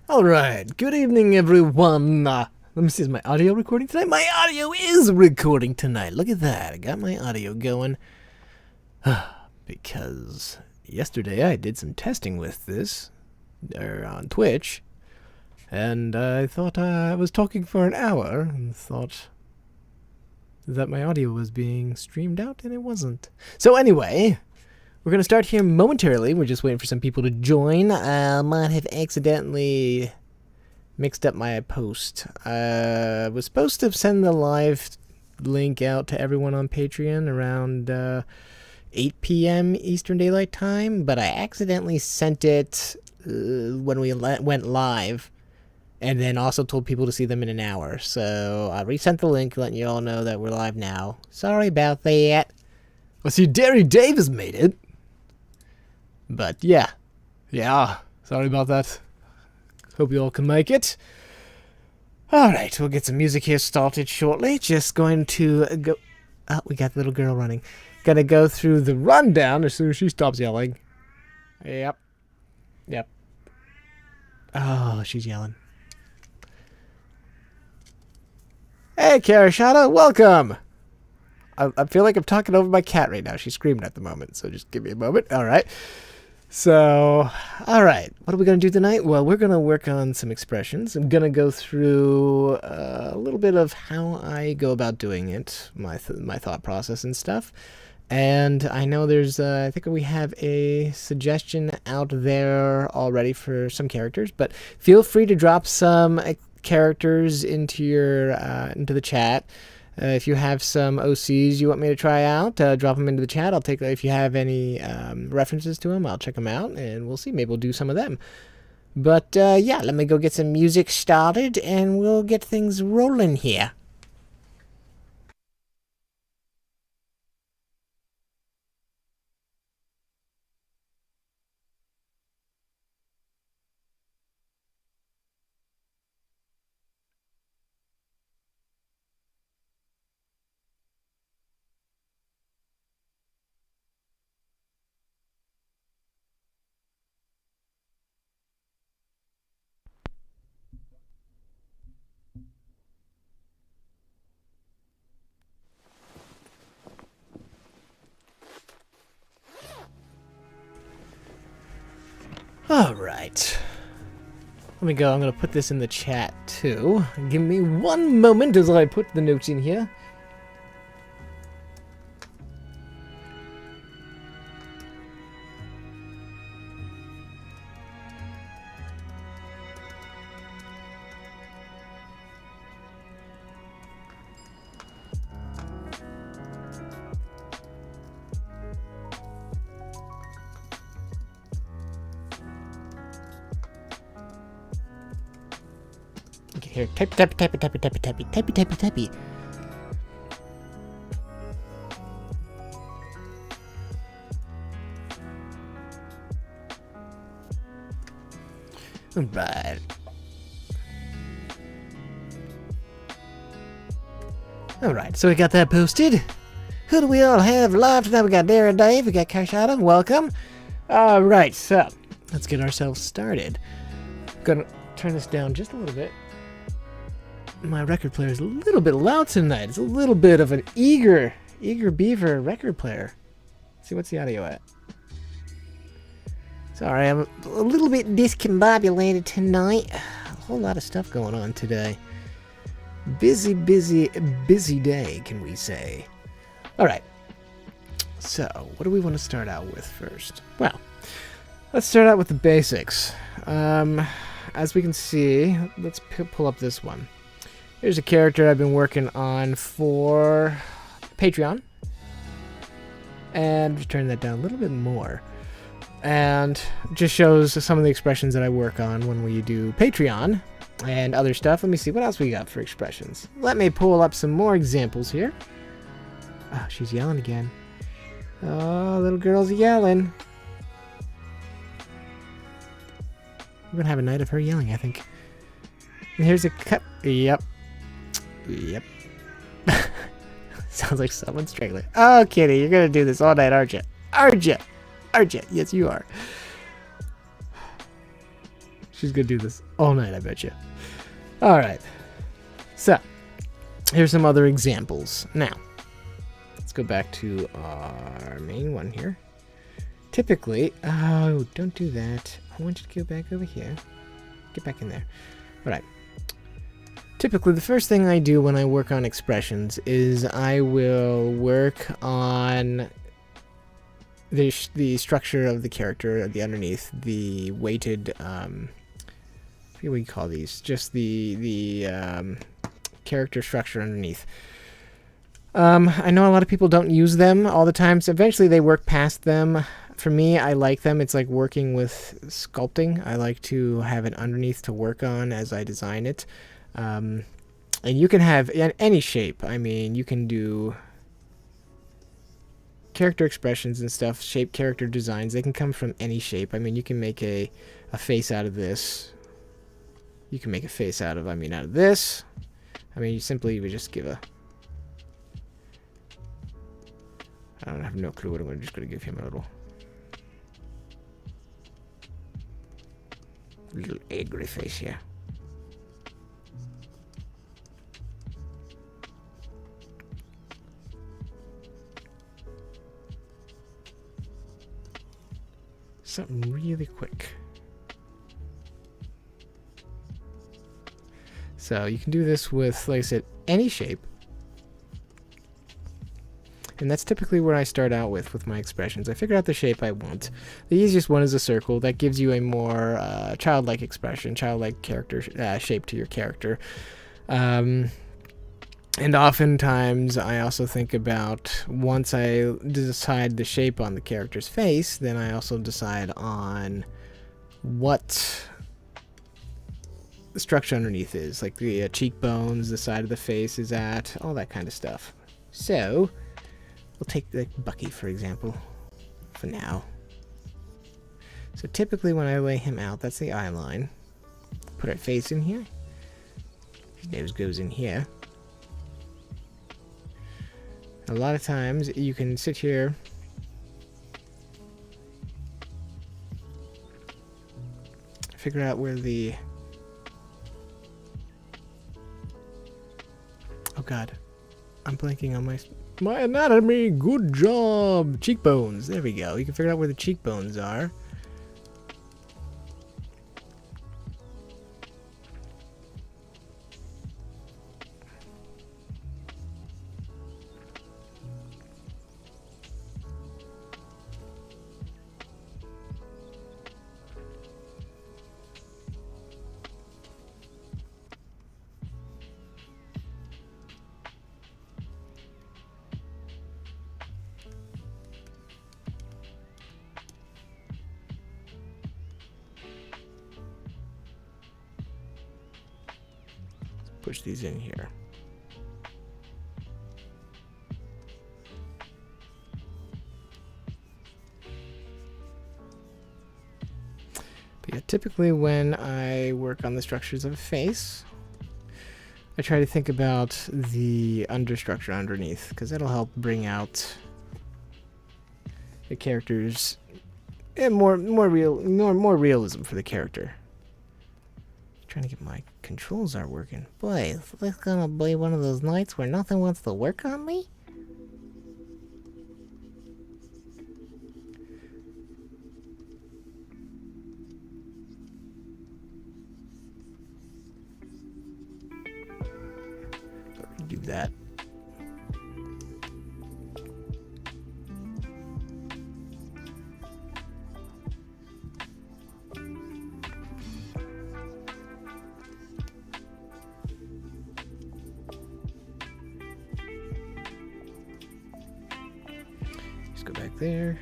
Alright, good evening everyone. Let me see, is my audio recording tonight? My audio is recording tonight. Look at that. I got my audio going. Because yesterday I did some testing with this on Twitch. And I thought I was talking for an hour and thought that my audio was being streamed out, and it wasn't. So anyway, we're going to start here momentarily. We're just waiting for some people to join. I might have accidentally mixed up my post. I was supposed to send the live link out to everyone on Patreon around 8 p.m. Eastern Daylight Time, but I accidentally sent it when we went live, and then also told people to see them in an hour. So I resent the link, letting you all know that we're live now. Sorry about that. I see Derry Dave has made it. But yeah, sorry about that. Hope you all can make it. Alright, we'll get some music here started shortly. Just going to go... Oh, we got the little girl running. Gonna go through the rundown as soon as she stops yelling. Yep. Oh, she's yelling. Hey, Karashana, welcome! I feel like I'm talking over my cat right now. She's screaming at the moment, so just give me a moment. All right. So, all right. What are we going to do tonight? Well, we're going to work on some expressions. I'm going to go through a little bit of how I go about doing it, my thought process and stuff. And I know there's, I think we have a suggestion out there already for some characters, but feel free to drop some characters into your into the chat. If you have some OCs you want me to try out, drop them into the chat. I'll take. If you have any references to them, I'll check them out, and we'll see. Maybe we'll do some of them. But yeah, let me go get some music started, and we'll get things rolling here. All right. Let me go. I'm going to put this in the chat, too. Give me one moment as I put the notes in here. Okay, here. Typey. Alright. Alright, so we got that posted. Who do we all have live tonight? We got Darren Dave, we got Kashada, welcome. Alright, so let's get ourselves started. Gonna turn this down just a little bit. My record player is a little bit loud tonight. It's a little bit of an eager beaver record player. Let's see, what's the audio at? Sorry, I'm a little bit discombobulated tonight. A whole lot of stuff going on today. Busy day, can we say. Alright. So, what do we want to start out with first? Well, let's start out with the basics. As we can see, let's pull up this one. Here's a character I've been working on for Patreon. And just turn that down a little bit more. And just shows some of the expressions that I work on when we do Patreon and other stuff. Let me see, what else we got for expressions? Let me pull up some more examples here. Oh, she's yelling again. Oh, little girl's yelling. We're gonna have a night of her yelling, I think. And here's a cut. Yep. Sounds like someone's struggling. Oh, Kitty, you're gonna do this all night, aren't you? Aren't you? Yes, you are. She's gonna do this all night, I bet you. Alright. So, here's some other examples. Now, let's go back to our main one here. Typically, oh, don't do that. I want you to go back over here. Get back in there. Alright. Typically, the first thing I do when I work on expressions is I will work on the structure of the character, the underneath, the weighted, I forget what you call these, just the character structure underneath. I know a lot of people don't use them all the time, so eventually they work past them. For me, I like them. It's like working with sculpting. I like to have it underneath to work on as I design it. And you can have any shape. I mean, you can do character expressions and stuff, shape character designs. They can come from any shape. I mean, you can make a face out of this. You can make a face out of this. I mean, you would just give a... I don't have no clue what I'm just going to give him a little... Little angry face here. Something really quick. So you can do this with, like I said, any shape. And that's typically where I start out with my expressions. I figure out the shape I want. The easiest one is a circle. That gives you a more childlike expression, childlike character shape to your character. And oftentimes I also think about, once I decide the shape on the character's face, then I also decide on what the structure underneath is, like the cheekbones, the side of the face is at, all that kind of stuff. So we'll take the Bucky, for example, for now. So typically when I lay him out, that's the eye line. Put our face in here. His nose goes in here. A lot of times you can sit here figure out where the... Oh god, I'm blanking on my anatomy. Good job. Cheekbones. There we go. You can figure out where the cheekbones are. Push these in here. But yeah, typically when I work on the structures of a face, I try to think about the understructure underneath, because that'll help bring out the characters and more realism for the character. Trying to get my controls are working. Boy, is this gonna be one of those nights where nothing wants to work on me? Do that. Go back there.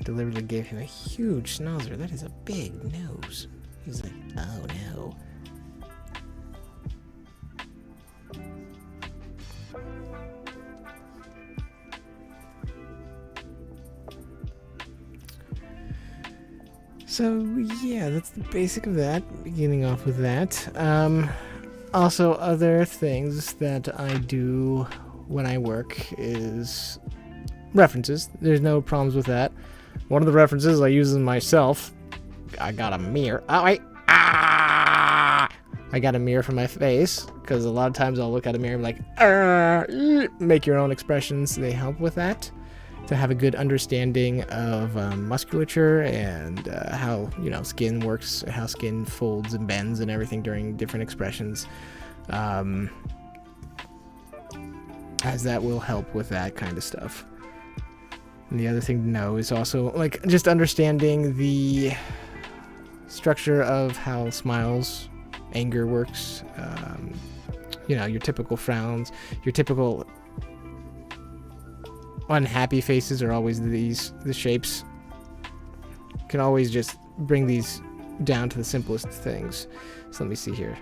Deliberately gave him a huge schnauzer. That is a big nose. He's like, oh no. So yeah, that's the basic of that. Beginning off with that. Also, other things that I do when I work is references. There's no problems with that. One of the references I use is myself. I got a mirror. Oh, wait. Ah! I got a mirror for my face, because a lot of times I'll look at a mirror and be like, make your own expressions. They help with that, to have a good understanding of musculature and how, skin works, how skin folds and bends and everything during different expressions. As that will help with that kind of stuff. And the other thing to know is also, just understanding the structure of how smiles, anger works. Your typical frowns, your typical unhappy faces are always the shapes. You can always just bring these down to the simplest things. So let me see here.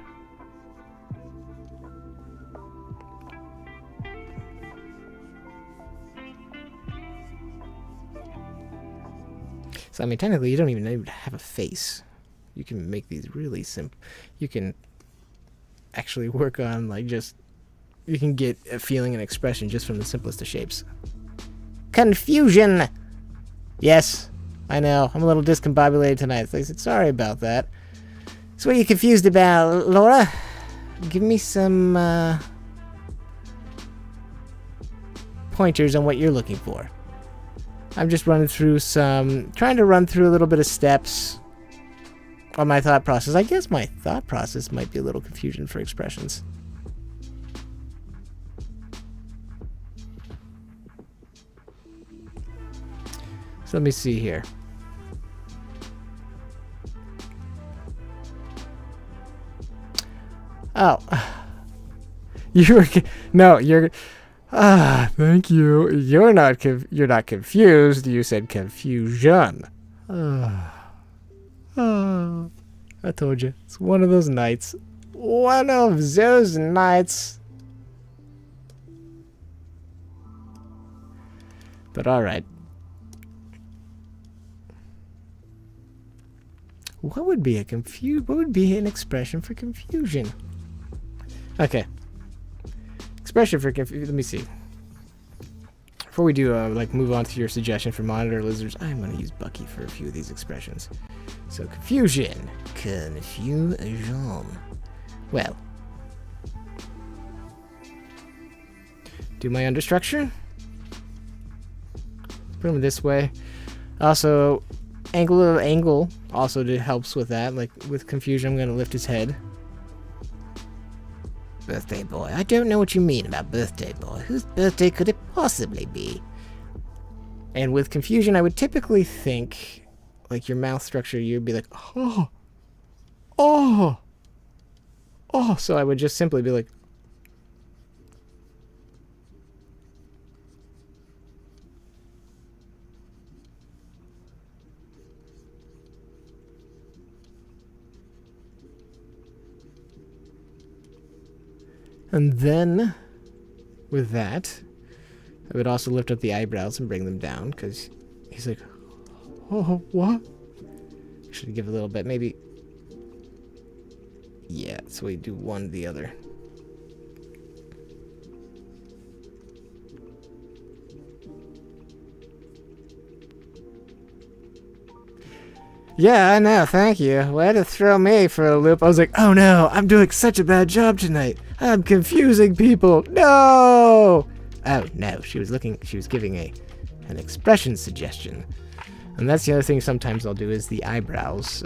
So, technically, you don't even need to have a face. You can make these really simple. You can actually work on, you can get a feeling and expression just from the simplest of shapes. Confusion! Yes, I know. I'm a little discombobulated tonight. So I said, sorry about that. So what are you confused about, Laura? Give me some pointers on what you're looking for. I'm just trying to run through a little bit of steps on my thought process. I guess my thought process might be a little confusion for expressions. So let me see here. Oh. Thank you. You're not confused. You said confusion. I told you. It's one of those nights. One of those nights. But alright. What would be an expression for confusion? Okay. Expression for confusion. Let me see. Before we do move on to your suggestion for monitor lizards, I'm going to use Bucky for a few of these expressions. So confusion. Confusion. Well. Do my understructure. Put them this way. Also, angle also helps with that. Like with confusion, I'm going to lift his head. Birthday boy. I don't know what you mean about birthday boy. Whose birthday could it possibly be? And with confusion, I would typically think, like your mouth structure, you'd be like, oh. So I would just simply be like, and then, with that, I would also lift up the eyebrows and bring them down, because he's like, oh, what? Should give a little bit, maybe. Yeah, so we do one the other. Yeah, I know, thank you. Way to throw me for a loop. I was like, oh no, I'm doing such a bad job tonight. I'm confusing people. No! Oh no, she was giving an expression suggestion. And that's the other thing sometimes I'll do is the eyebrows.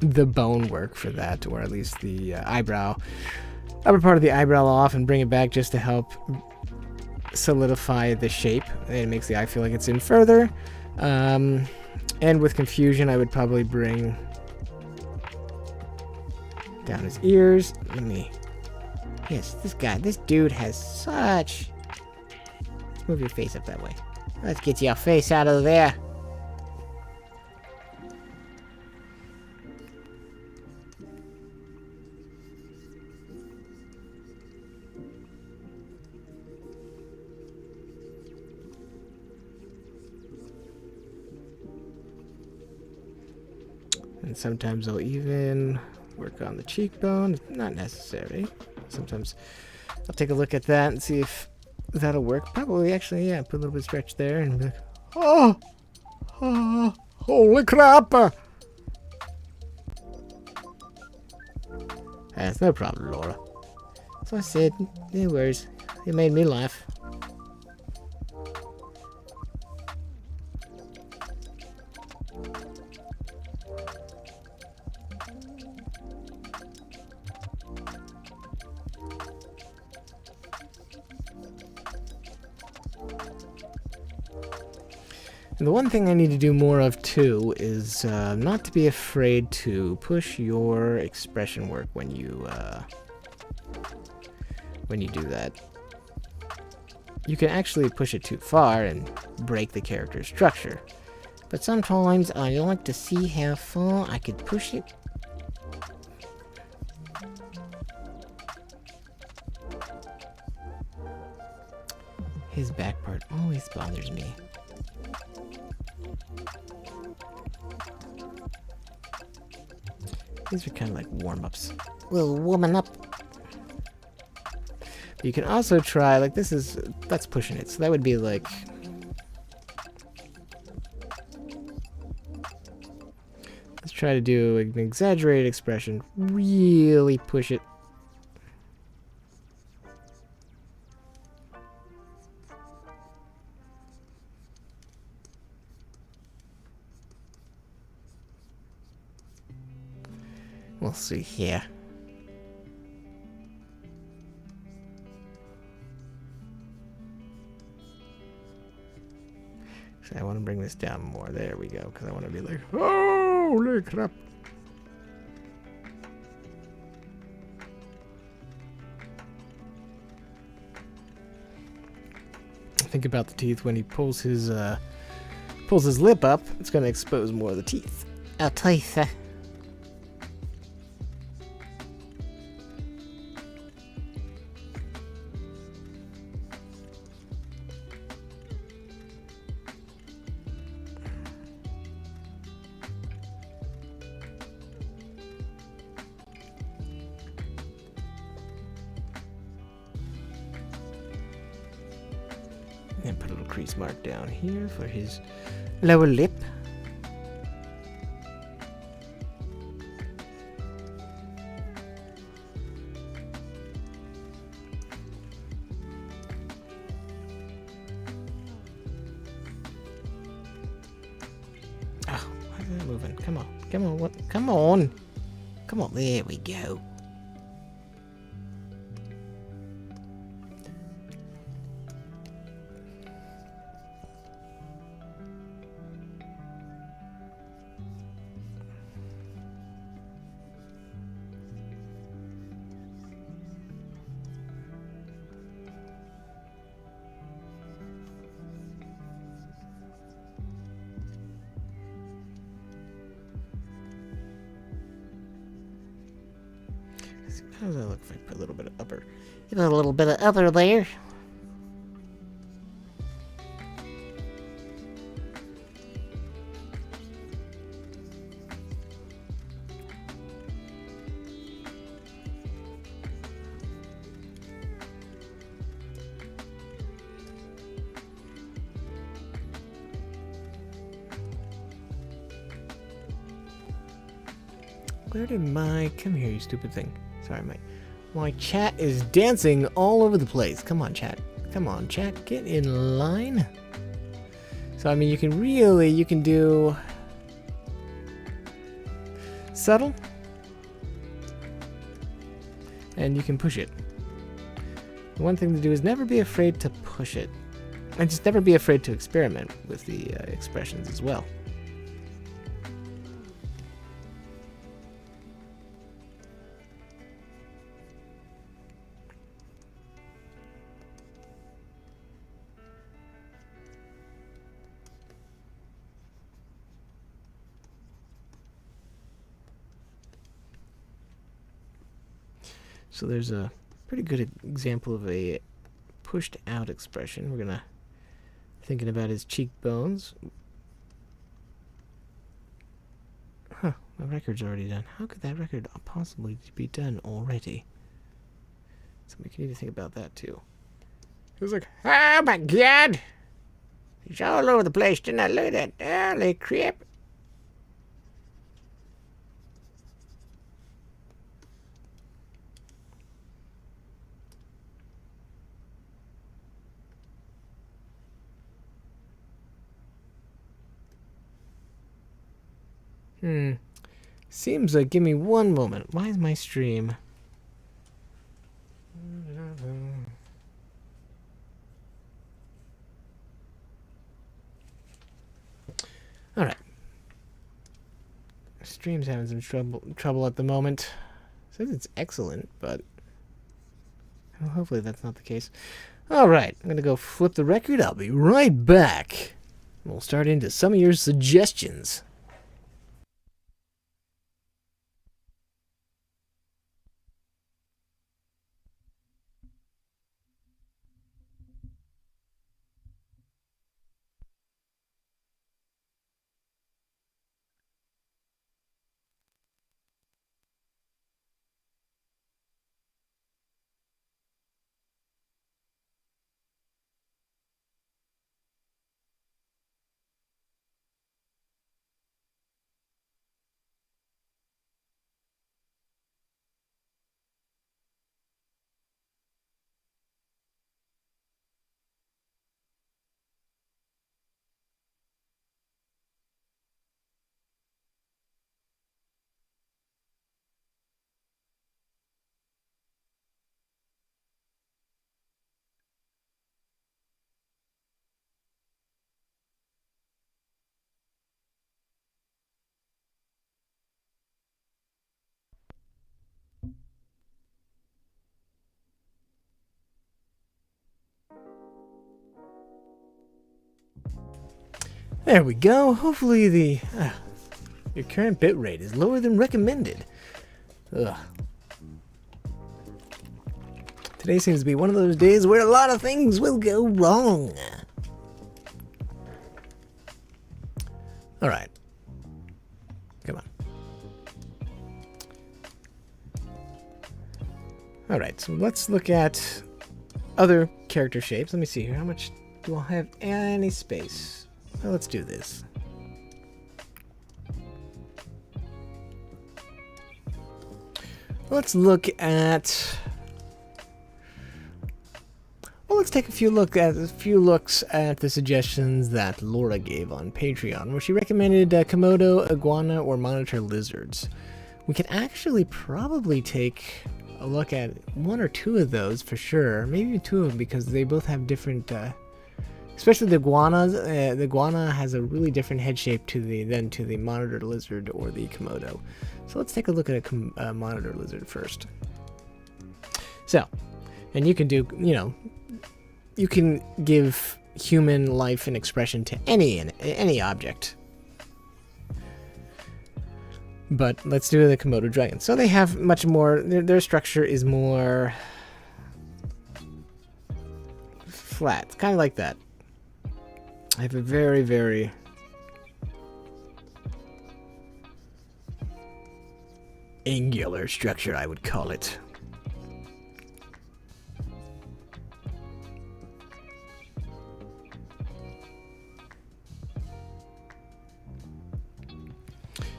The bone work for that, or at least the upper part of the eyebrow off and bring it back just to help solidify the shape. And it makes the eye feel like it's in further. And with confusion, I would probably bring down his ears. Yes, this dude has such... Move your face up that way. Let's get your face out of there. And sometimes I'll even work on the cheekbone. Not necessary. Sometimes I'll take a look at that and see if that'll work. Probably, actually, yeah. Put a little bit of stretch there and be like, oh, holy crap! That's no problem, Laura. So I said, no worries. It made me laugh. And the one thing I need to do more of too is not to be afraid to push your expression work when you do that. You can actually push it too far and break the character's structure. But sometimes I like to see how far I could push it. His back part always bothers me. These are kind of like warm-ups. We'll warming up. But you can also try, like that's pushing it. So that would be like try to do an exaggerated expression. Really push it. We'll see here. So I want to bring this down more. There we go. Because I want to be like, holy crap. Think about the teeth when he pulls his lip up. It's going to expose more of the teeth. Teeth. And put a little crease mark down here for his lower lip. Oh, why is that moving? Come on. Come on. What? Come on. Come on. There we go. How does that look if I put a little bit of upper? A little bit of upper there. Where did my... Come here, you stupid thing. Sorry, my chat is dancing all over the place. Come on, chat. Come on, chat. Get in line. So, I mean, you can do subtle. And you can push it. The one thing to do is never be afraid to push it. And just never be afraid to experiment with the expressions as well. So there's a pretty good example of a pushed out expression. We're gonna thinking about his cheekbones. Huh, my record's already done. How could that record possibly be done already? So we need to think about that too. It was like, oh my god! He's all over the place, didn't I? Look at that. Holy crap. Seems like, give me one moment. Why is my stream? Alright. Stream's having some trouble at the moment. It says it's excellent, but well, hopefully that's not the case. Alright, I'm gonna go flip the record. I'll be right back. We'll start into some of your suggestions. There we go. Hopefully the your current bitrate is lower than recommended. Ugh. Today seems to be one of those days where a lot of things will go wrong. Alright. Come on. Alright, so let's look at other character shapes. Let me see here. How much do I have any space? Well, let's do this. Let's look at... Well, let's take a few looks at the suggestions that Laura gave on Patreon, where she recommended Komodo, Iguana, or monitor lizards. We can actually probably take a look at one or two of those for sure, maybe two of them, because they both have different, especially the iguanas. The iguana has a really different head shape than to the monitor lizard or the Komodo. So let's take a look at a monitor lizard first. So, and you can do, you can give human life and expression to any object. But let's do the Komodo Dragon. So they have much more, their structure is more flat. It's kind of like that. I have a very, very angular structure, I would call it.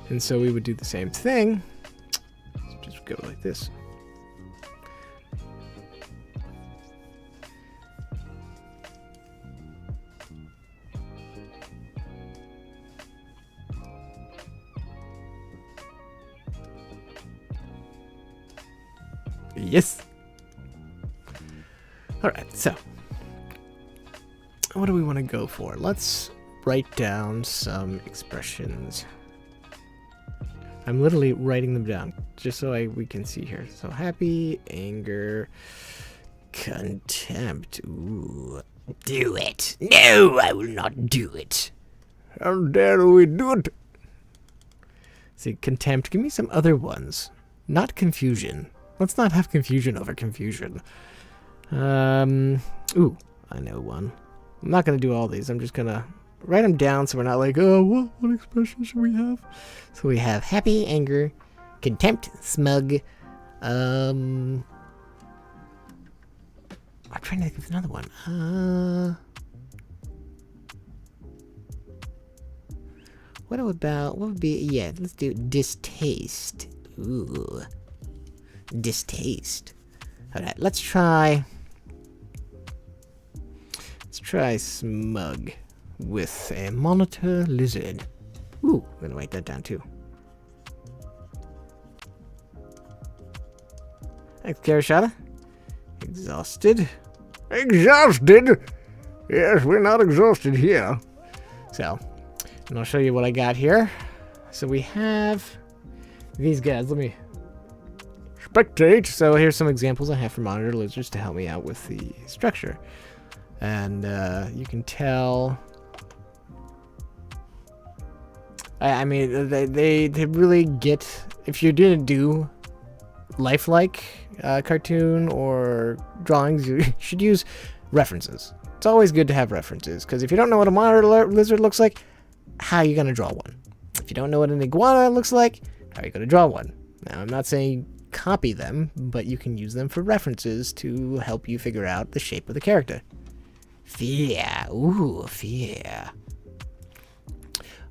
And so we would do the same thing. Let's just go like this. Yes. All right, so what do we want to go for? Let's write down some expressions. I'm literally writing them down just so we can see here. So happy, anger, contempt. Ooh. Do it. No, I will not do it. How dare we do it? See, contempt. Give me some other ones. Not confusion. Let's not have confusion over confusion. Ooh, I know one. I'm not going to do all these. I'm just going to write them down so we're not like, oh, what expression should we have? So we have happy, anger, contempt, smug. I'm trying to think of another one. What would be, yeah, let's do distaste. Ooh. Distaste. Alright, let's try smug with a monitor lizard. Ooh, I'm gonna write that down too. Thanks, Karashada. Exhausted. Exhausted? Yes, we're not exhausted here. So, and I'll show you what I got here. So we have these guys. Let me spectate. So here's some examples I have for monitor lizards to help me out with the structure. And you can tell... I mean, they really get... If you're going to do lifelike cartoon or drawings, you should use references. It's always good to have references, because if you don't know what a monitor lizard looks like, how are you going to draw one? If you don't know what an iguana looks like, how are you going to draw one? Now, I'm not saying copy them, but you can use them for references to help you figure out the shape of the character. Fear. Ooh, fear.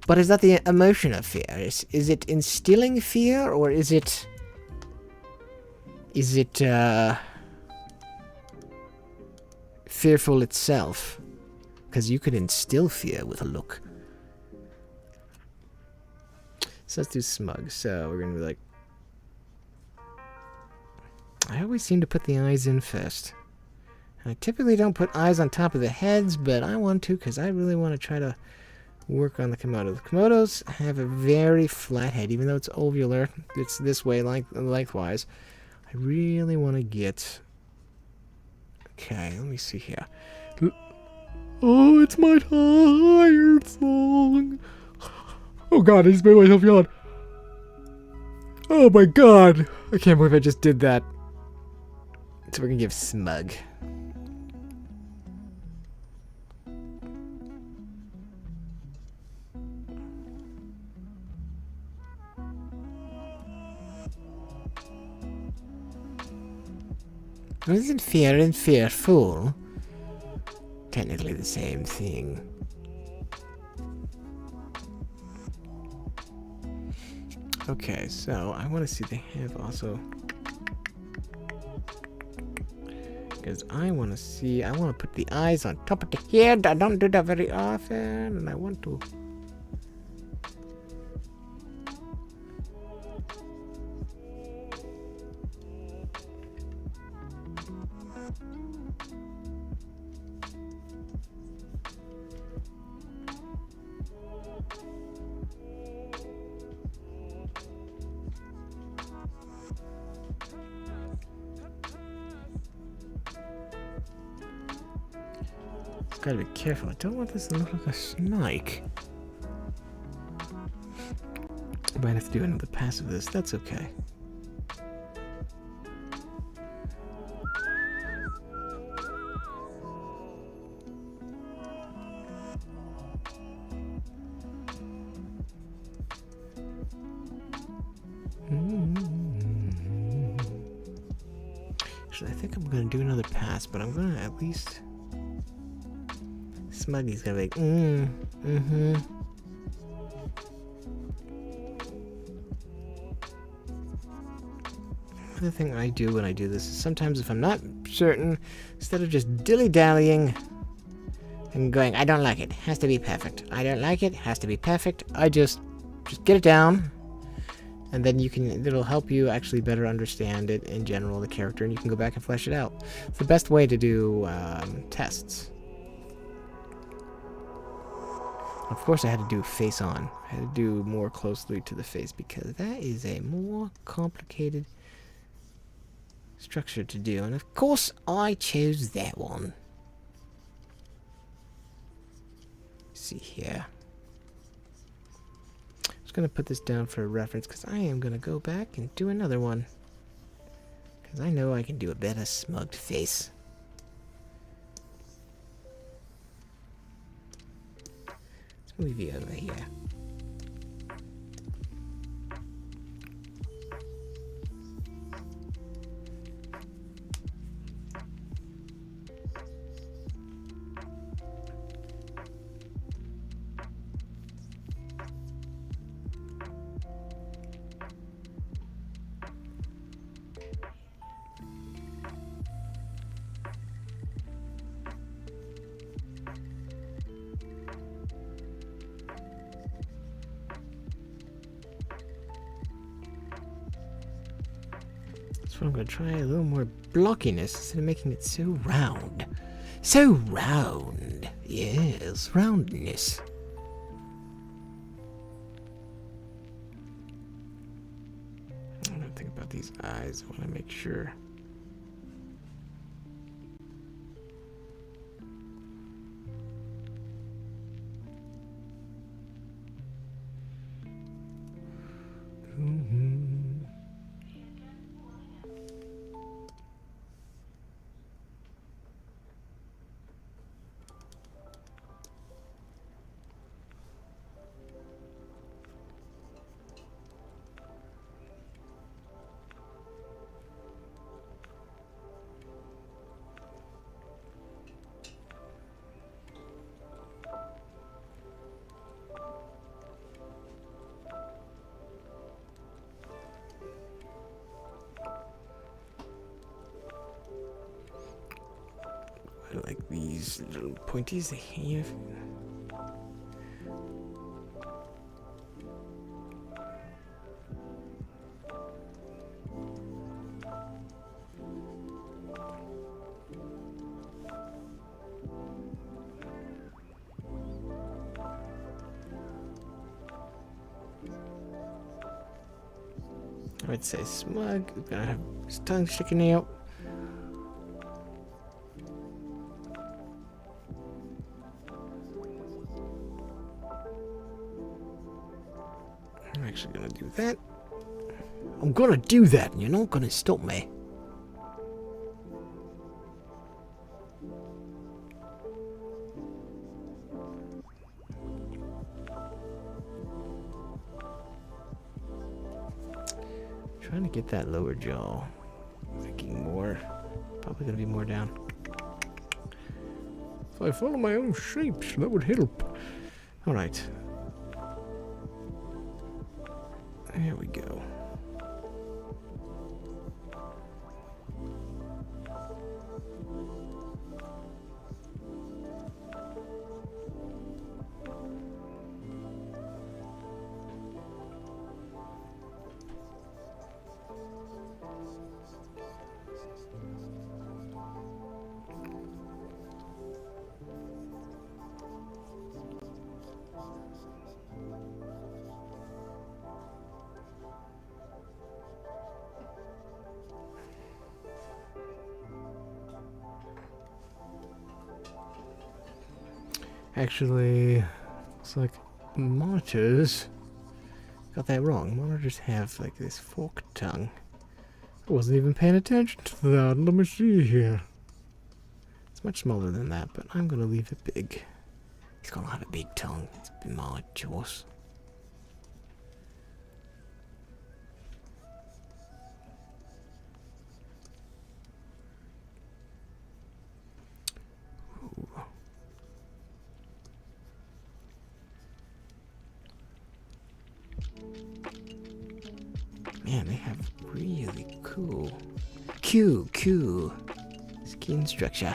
But is that the emotion of fear? Is it instilling fear, or is it fearful itself? Because you could instill fear with a look. So let's do smug. So we're gonna be like, I always seem to put the eyes in first. I typically don't put eyes on top of the heads, but I want to because I really want to try to work on the Komodo. The Komodos have a very flat head, even though it's ovular. It's this way, lengthwise. I really want to get... Okay, let me see here. Oh, it's my tired song. Oh god, I just made myself yawn. Oh my god. I can't believe I just did that. So we're gonna give Smug. Isn't fear and fearful technically the same thing? Okay, so I want to see they have also, because I want to put the eyes on top of the head. I don't do that very often, and I want to. Gotta be careful. I don't want this to look like a snake. I might have to do another pass of this. That's okay. Actually, I think I'm gonna do another pass, but I'm gonna at least. Smuggy's gonna be like, Another thing I do when I do this is sometimes if I'm not certain, instead of just dilly-dallying and going, I don't like it, has to be perfect. I don't like it, has to be perfect. I just get it down, and then it'll help you actually better understand it in general, the character, and you can go back and flesh it out. It's the best way to do tests. Of course, I had to do face on. I had to do more closely to the face because that is a more complicated structure to do. And of course, I chose that one. Let's see here. I'm just going to put this down for a reference because I am going to go back and do another one. Because I know I can do a better smugged face. Move you over here. So I'm going to try a little more blockiness instead of making it so round. So round. Yes, roundness. I'm going to think about these eyes. I want to make sure. I like these little pointies they have. I would say smug. We're gonna have his tongue sticking out. actually gonna do that. I'm gonna do that, and you're not gonna stop me. Trying to get that lower jaw. Making more. Probably gonna be more down. If I follow my own shapes, that would help. Alright. There we go. Actually, looks like monitors got that wrong. Monitors have like this forked tongue. I wasn't even paying attention to that. Let me see here. It's much smaller than that, but I'm gonna leave it big. He's gonna have a big tongue. It's my choice. Man, they have really cool skin structure.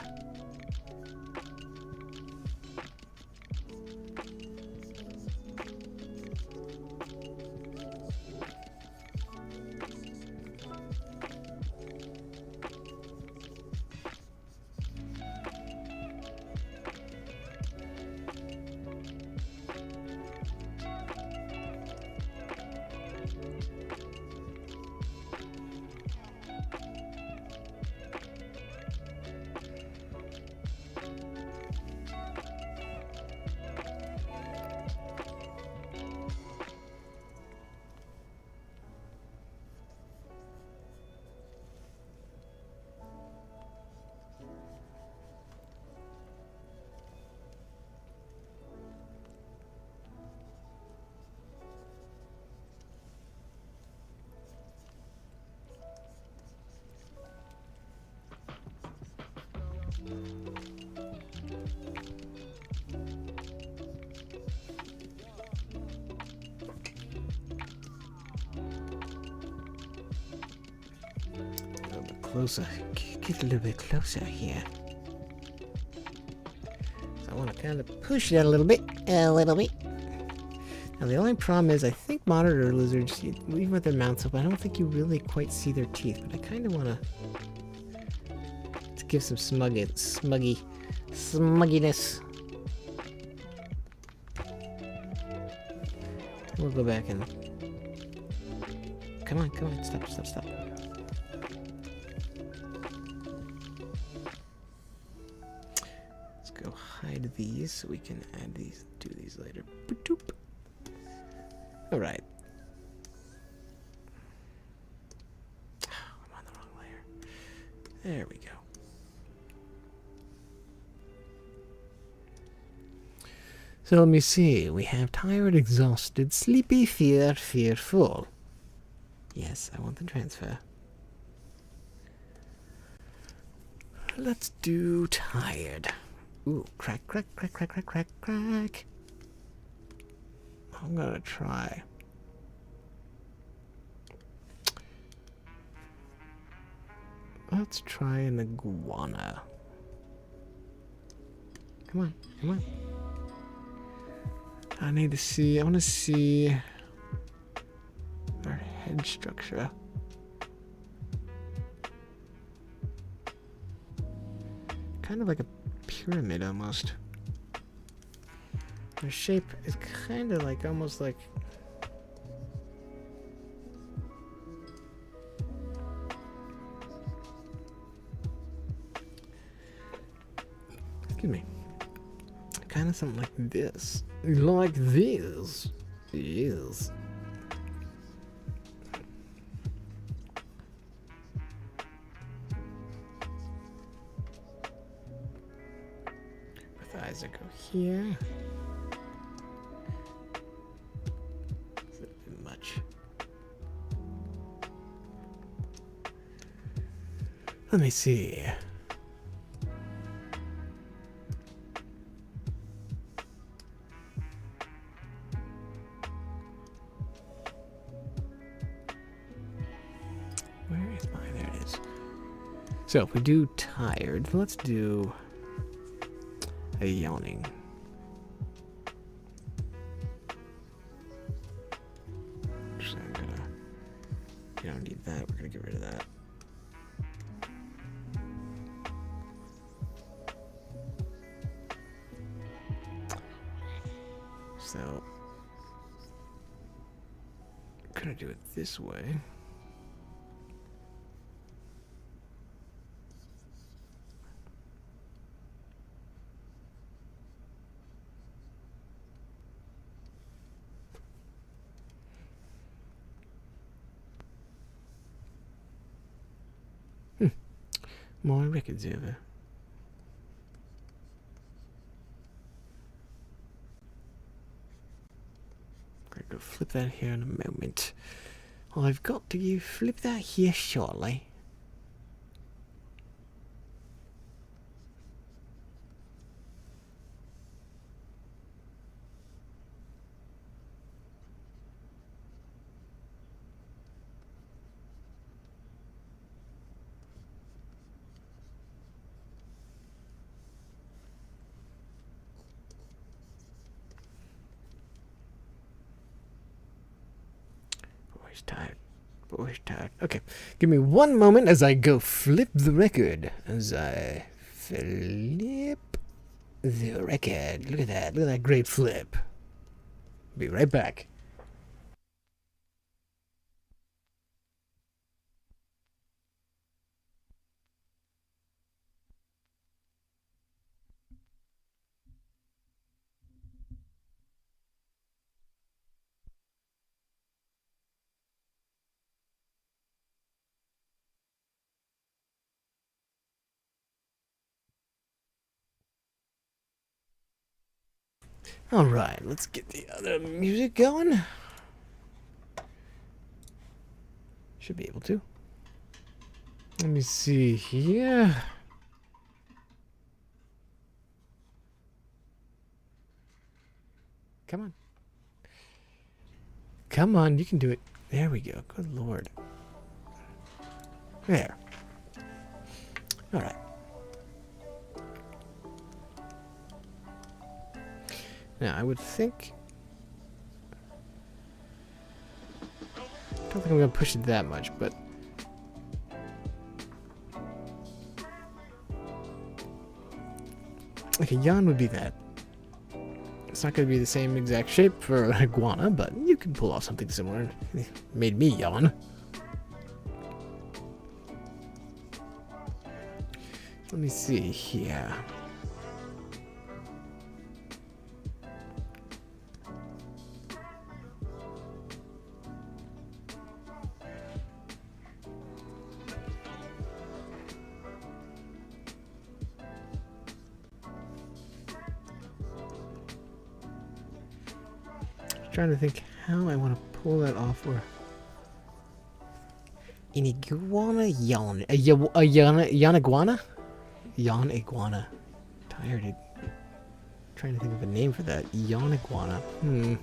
Closer. Get a little bit closer here. So I want to kind of push that a little bit. Now the only problem is I think monitor lizards, even with their mouths open, I don't think you really quite see their teeth. But I kind of want to give some smugginess. We'll go back and... Come on, stop. Hide these so we can add these, do these later. Alright. I'm on the wrong layer. There we go. So let me see. We have tired, exhausted, sleepy, fearful. Yes, I want the transfer. Let's do tired. Ooh, crack. I'm gonna try. Let's try an iguana. Come on. I want to see our head structure. Kind of like a pyramid almost. Their shape is kind of like almost like excuse me. Kind of something like this. Like this. Yes. guys that go here. It's a bit much. Let me see. Where is mine? There it is. So if we do tired, let's do a yawning. Actually, we don't need that. We're gonna get rid of that. So I'm gonna do it this way. More records over. I'm gonna flip that here in a moment. I've got to flip that here shortly. Tired. Boy's tired. Okay. Give me one moment as I go flip the record. As I flip the record. Look at that. Look at that great flip. Be right back. Alright, let's get the other music going. Should be able to. Let me see here. Come on. Come on, you can do it. There we go. Good lord. There. Alright. Now, I would think... I don't think I'm going to push it that much, but... like a yawn would be that. It's not going to be the same exact shape for an iguana, but you can pull off something similar. It made me yawn. Let me see here. Trying to think how I want to pull that off. Or an iguana yawn, a yawn iguana, yawn iguana. Tired. Trying to think of a name for that. Yawn iguana. Okay,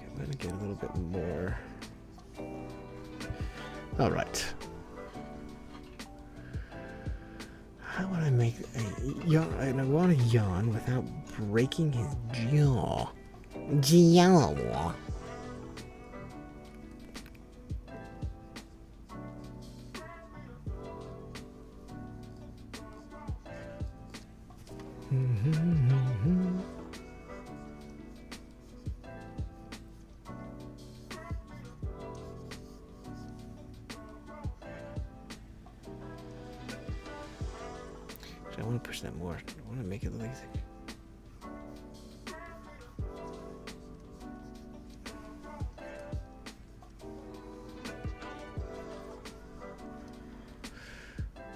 I'm gonna get a little bit more. All right. How would I make an iguana yawn without breaking his jaw? Jaw. I want to push that more. I want to make it look like...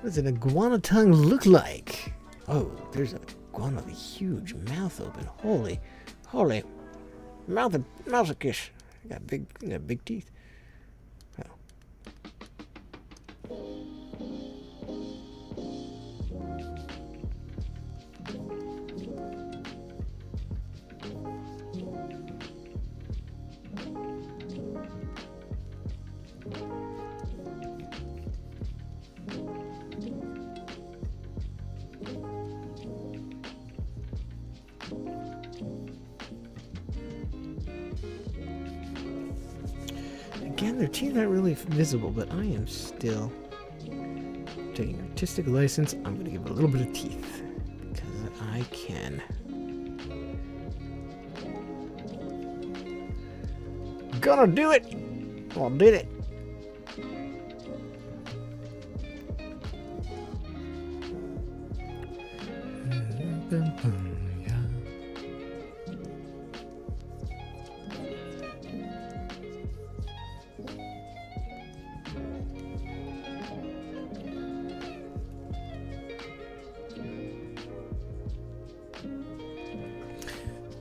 What does an iguana tongue look like? Oh, there's an iguana with a huge mouth open. Holy, mouth a kiss. Got big teeth. Oh. Again, their teeth aren't really visible, but I am still taking artistic license. I'm going to give it a little bit of teeth because I can. Gonna do it! I did it!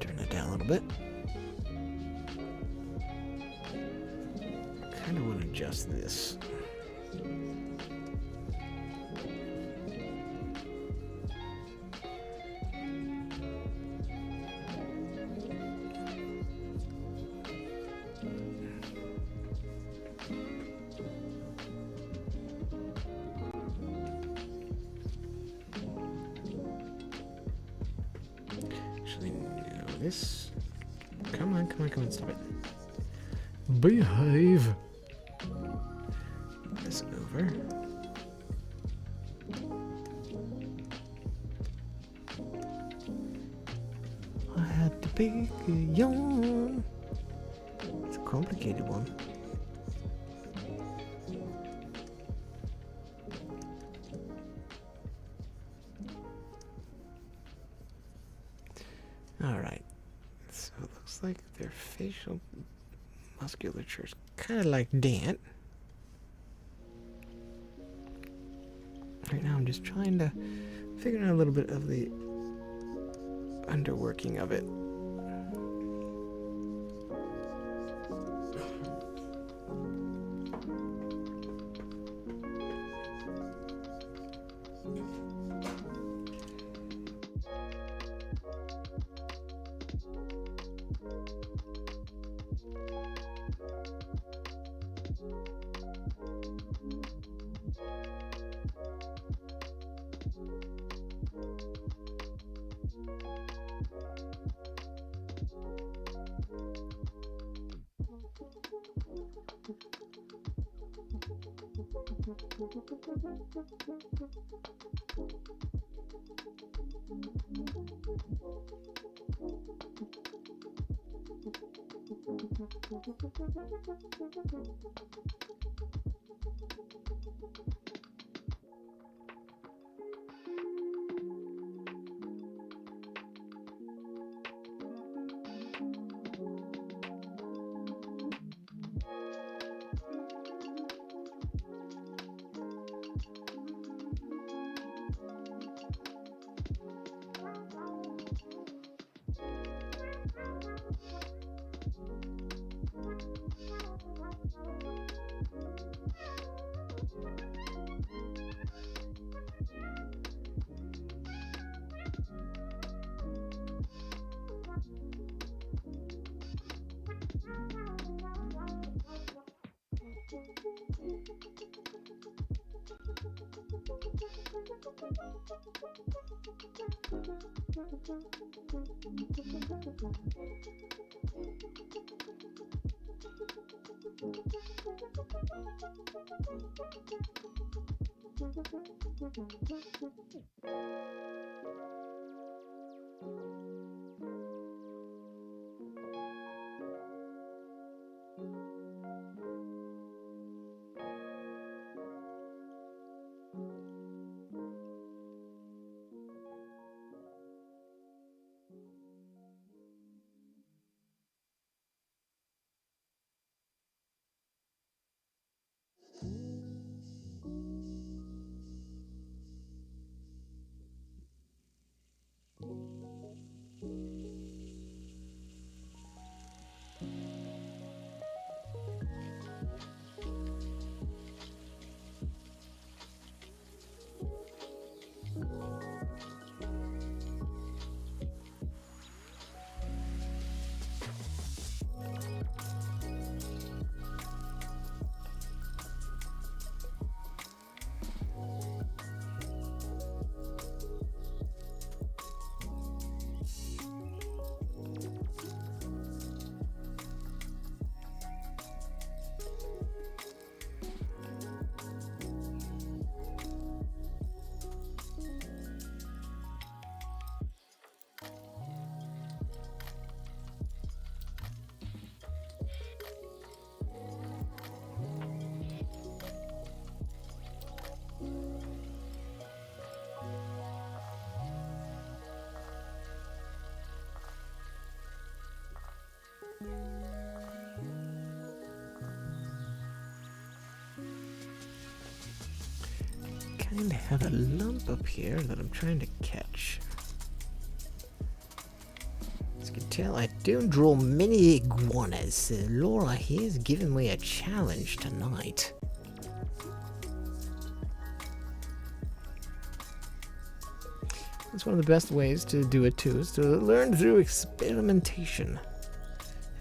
Turn that down a little bit. Kind of want to adjust this. Actually, no, this. Come on, stop it. Behave. This over. I had to pick a yawn. It's a complicated one. Alright. So it looks like their facial musculature is kind of like that. Right now I'm just trying to figure out a little bit of the underworking of it. And I have a lump up here that I'm trying to catch. As you can tell, I don't draw many iguanas, so Laura here is giving me a challenge tonight. It's one of the best ways to do it too, is to learn through experimentation.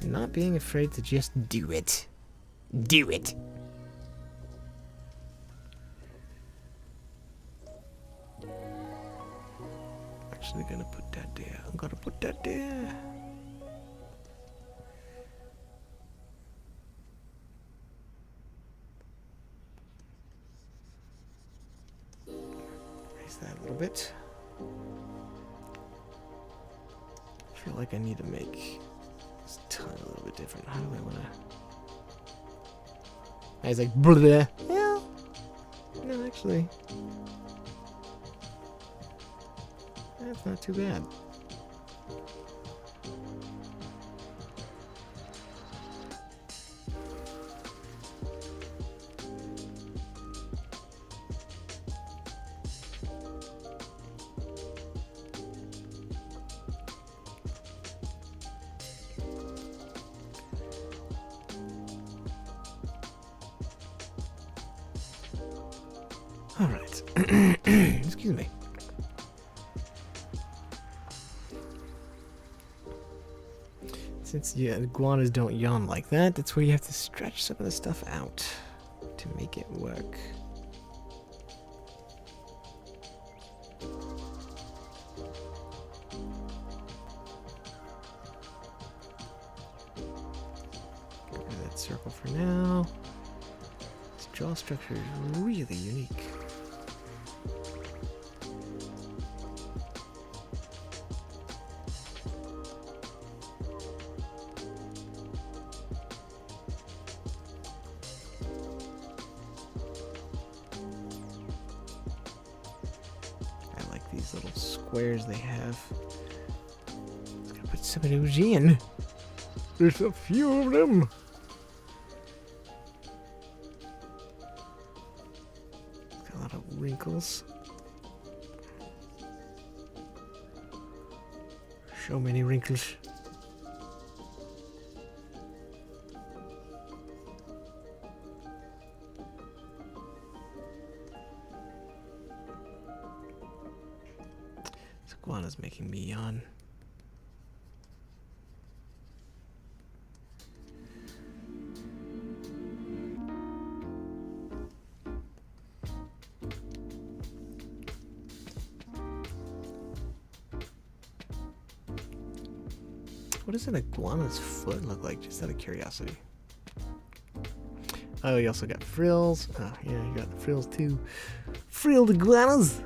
And not being afraid to just do it. Do it! Actually gonna put that there. I'm gonna put that there. Raise that a little bit. I feel like I need to make this ton a little bit different. How do I wanna... I was like, bleh. Yeah. No, actually. That's not too bad. All right. Excuse me. Since iguanas don't yawn like that, that's where you have to stretch some of the stuff out to make it work. Get rid of that circle for now. This jaw structure is really unique. These little squares they have. Let's gotta put some of those in. There's a few of them. Got a lot of wrinkles. So many wrinkles. Iguana's making me yawn. What does an iguana's foot look like, just out of curiosity? Oh, you also got frills. Oh, yeah, you got the frills too. Frilled iguanas!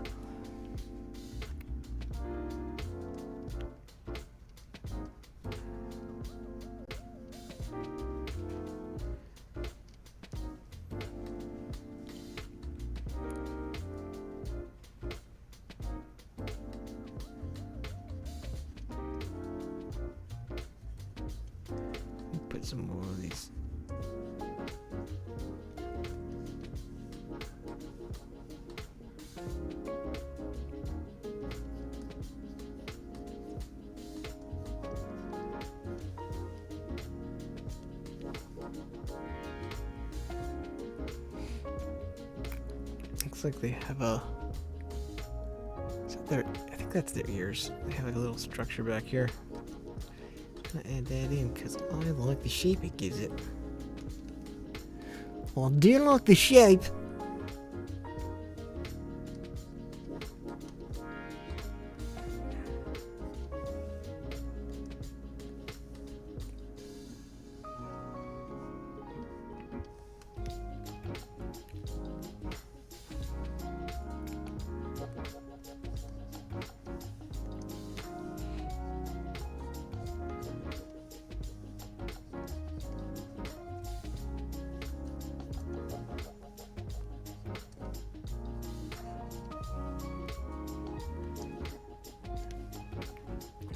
Put some more of these. Looks like they have a... Is that their... I think that's their ears. They have like a little structure back here. I'm gonna add that in because I like the shape it gives it. Well, I do like the shape.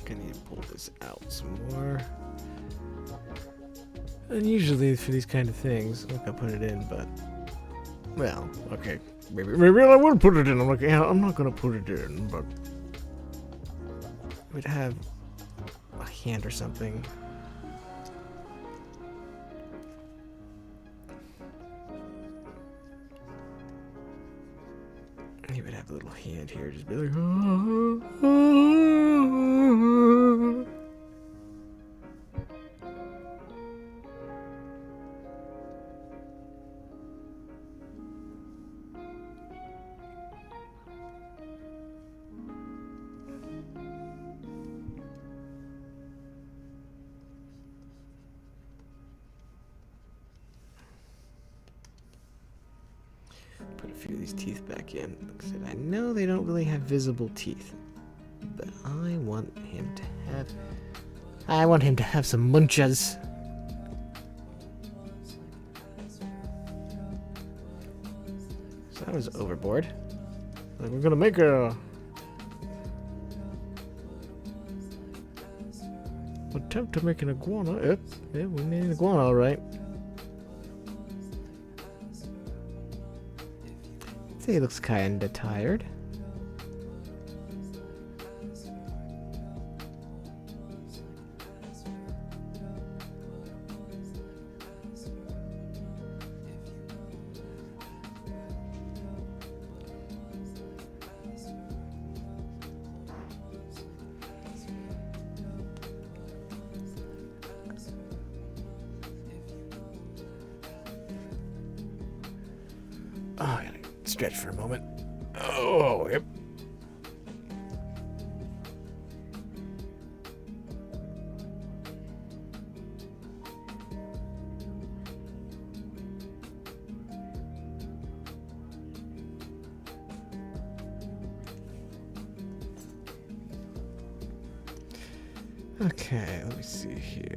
I need to pull this out some more. And usually for these kind of things, look, I'll put it in, but, well, okay. Maybe I will put it in. I'm like, yeah, I'm not gonna put it in, but we'd have a hand or something. He would have a little hand here, just be like, put a few of these teeth back in. Like I said, I know they don't really have visible teeth, but I want him to have some munchas. So that was overboard. Like, we're gonna make a attempt to make an iguana. Yep, yeah, we made an iguana, all right. See, he looks kinda tired. Oh, I gotta stretch for a moment. Oh, yep. Okay, let me see here.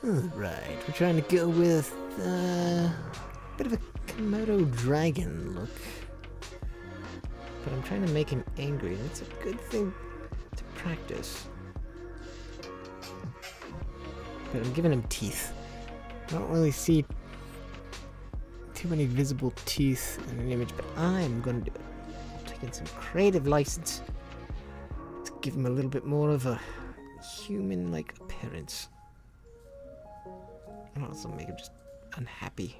Alright, we're trying to go with a bit of a Komodo Dragon look. But I'm trying to make him angry, and it's a good thing to practice. But I'm giving him teeth. I don't really see too many visible teeth in an image, but I'm going to do it. I'm taking some creative license to give him a little bit more of a human-like appearance. And also make him just unhappy.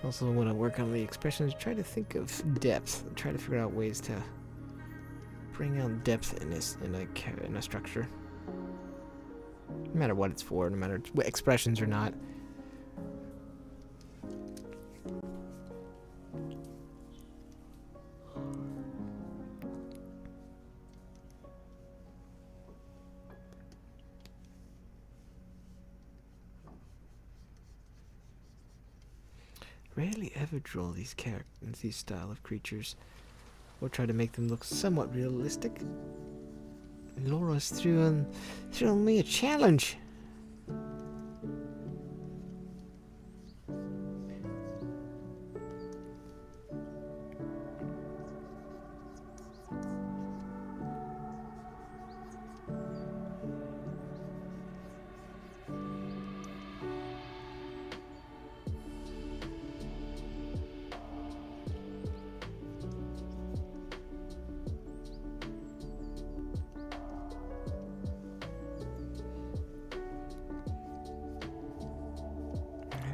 Also want to work on the expressions, try to think of depth, try to figure out ways to bring out depth in a structure. No matter what it's for, no matter what expressions or not. Rarely ever draw these characters, these style of creatures, or try to make them look somewhat realistic. Laura's threw me a challenge.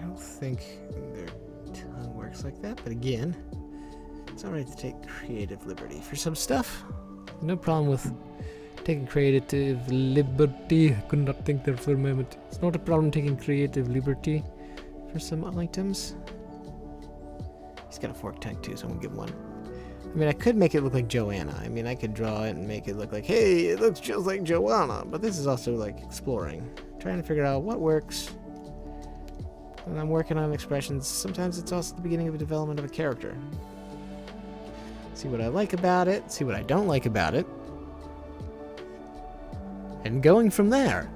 I think their tongue works like that, but again, it's alright to take creative liberty for some stuff. No problem with taking creative liberty. I could not think there for a moment. It's not a problem taking creative liberty for some items. He's got a forked tongue too, so I'm gonna give him one. I mean, I could make it look like Joanna. I mean, I could draw it and make it look like, hey, it looks just like Joanna. But this is also like exploring, trying to figure out what works. When I'm working on expressions, sometimes it's also the beginning of a development of a character. See what I like about it, see what I don't like about it, and going from there.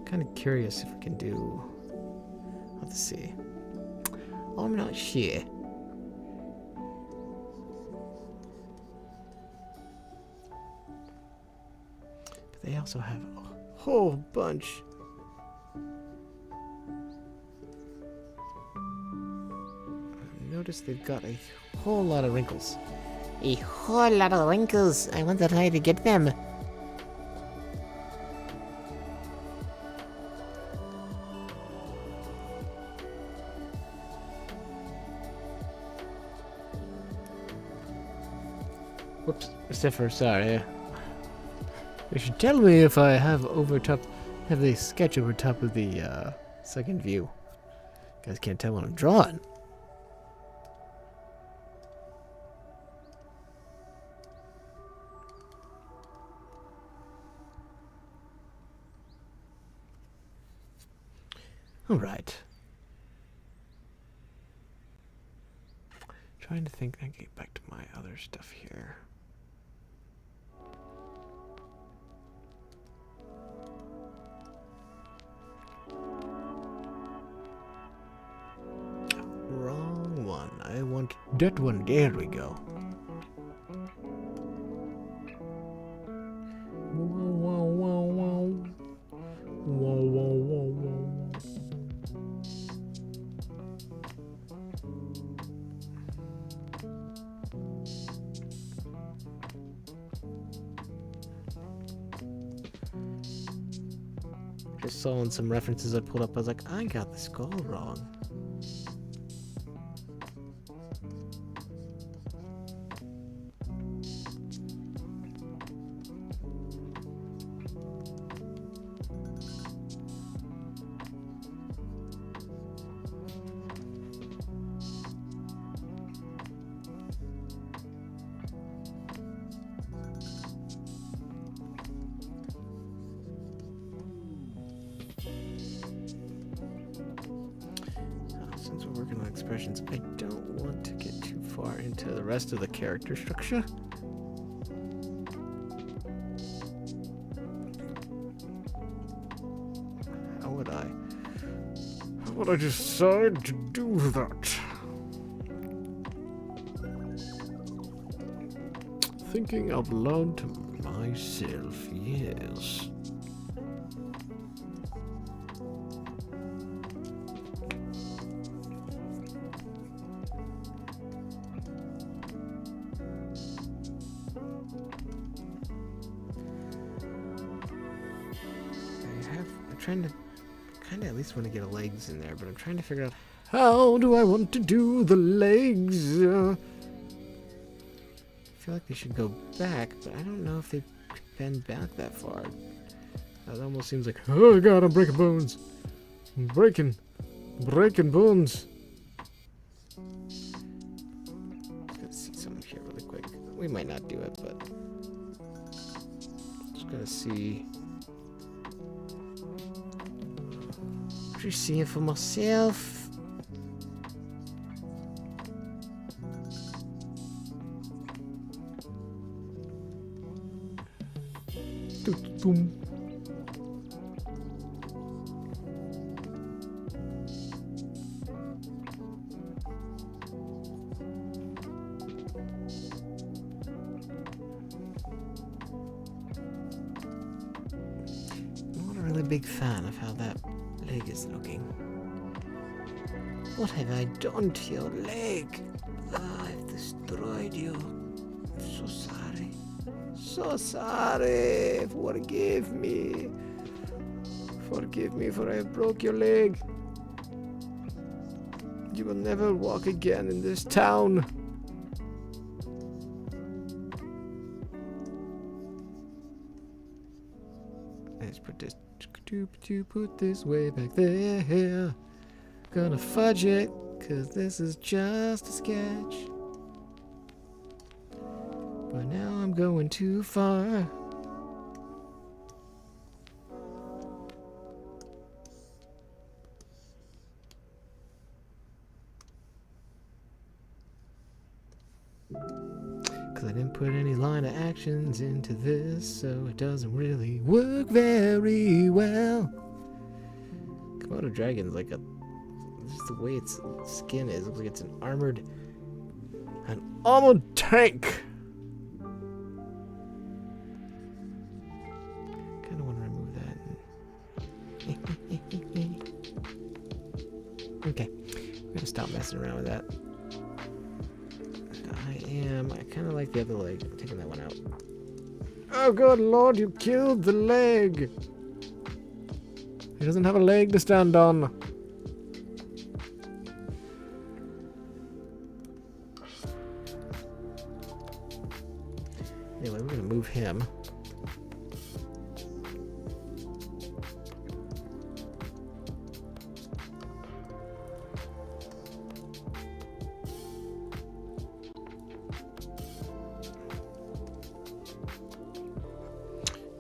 Kind of curious if we can do. Let's see. I'm not sure. But they also have a whole bunch. Notice they've got a whole lot of wrinkles. A whole lot of wrinkles. I wonder how to get them. Whoops, Christopher, sorry. You should tell me if I have the sketch over top of the second view. You guys can't tell what I'm drawing. All right. Trying to think and get back to my other stuff here. Wrong one. I want that one. There we go. just saw in some references I pulled up. I was like, I got the skull wrong. Since we're working on expressions, I don't want to get too far into the rest of the character structure. How would I decide to do that? Thinking out loud to myself, yes. I'm trying to kind of at least want to get legs in there, but I'm trying to figure out how do I want to do the legs. I feel like they should go back, but I don't know if they bend back that far. That almost seems like, oh god, I'm breaking bones. I'm breaking bones. Let's see something here really quick. We might not do it, but just gonna see. Just seeing for myself. Boom. I'm not a really big fan of how that leg is looking. What have I done to your leg? I've destroyed you. I'm so sorry. So sorry. Forgive me. Forgive me for I have broke your leg. You will never walk again in this town. Let's put this put this way back there. Gonna fudge it, cause this is just a sketch. But now I'm going too far. Cause I didn't put any line of actions into this, so it doesn't really work very well. Komodo Dragon's like just the way its skin is, looks like it's an armored tank. Kinda wanna remove that. Okay. I'm gonna stop messing around with that. I kinda like the other leg. I'm taking that one out. Oh good lord, you killed the leg! He doesn't have a leg to stand on. Anyway, we're gonna move him.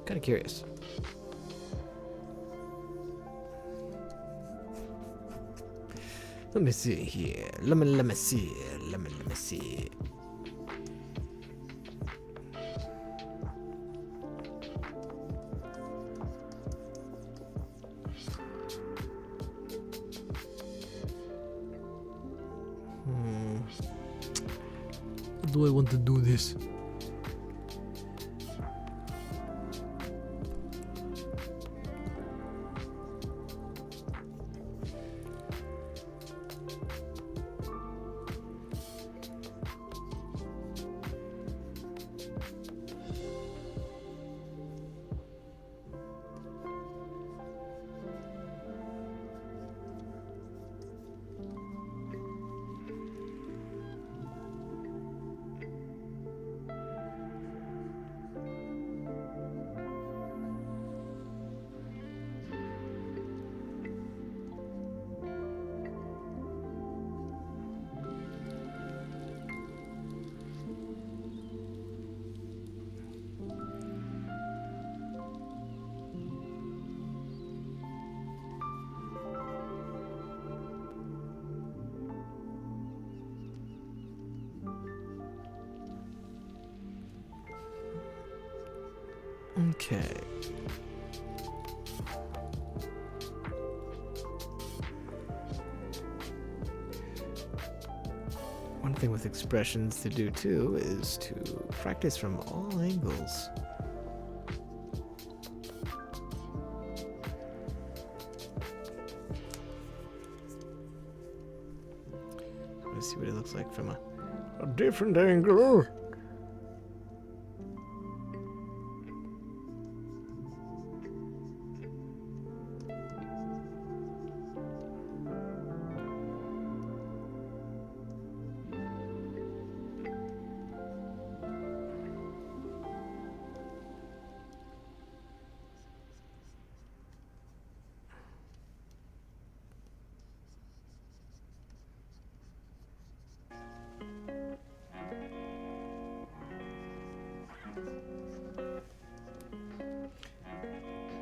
Kind of curious. Let me see here. Let me see. How do I want to do this? Okay. One thing with expressions to do too is to practice from all angles. Let's see what it looks like from a different angle.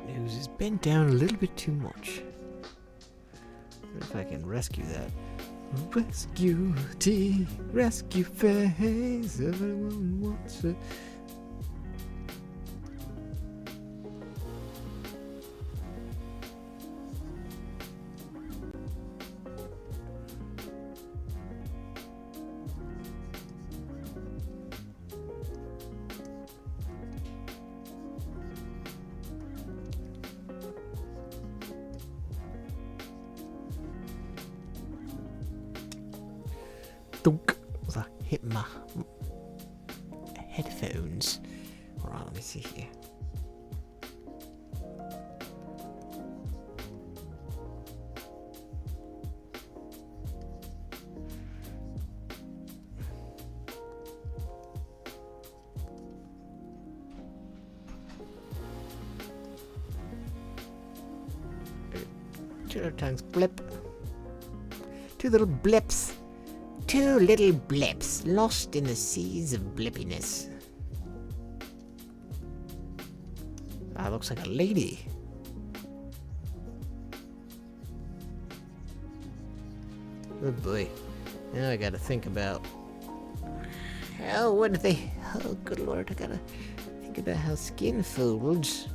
Nose is bent down a little bit too much. What if I can rescue that? Rescue tea, rescue phase, everyone wants it. Thunk. As I hit my headphones. Alright, let me see here. Two little tongues blip. Two little blips. Two little blips lost in the seas of blippiness. Ah, looks like a lady. Oh boy. Now I gotta think about how would they... Oh, good lord, I gotta think about how skin folds.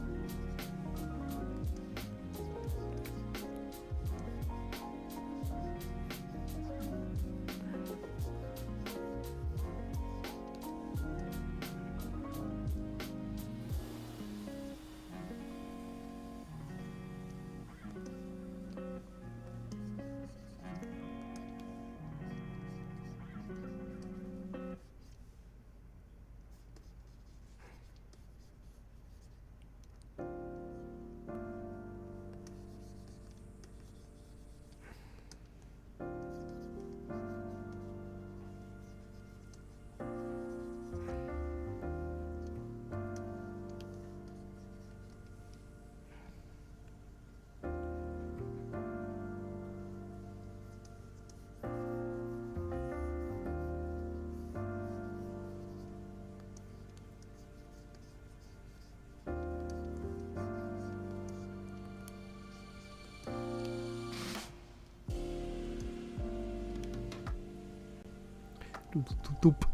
Doop.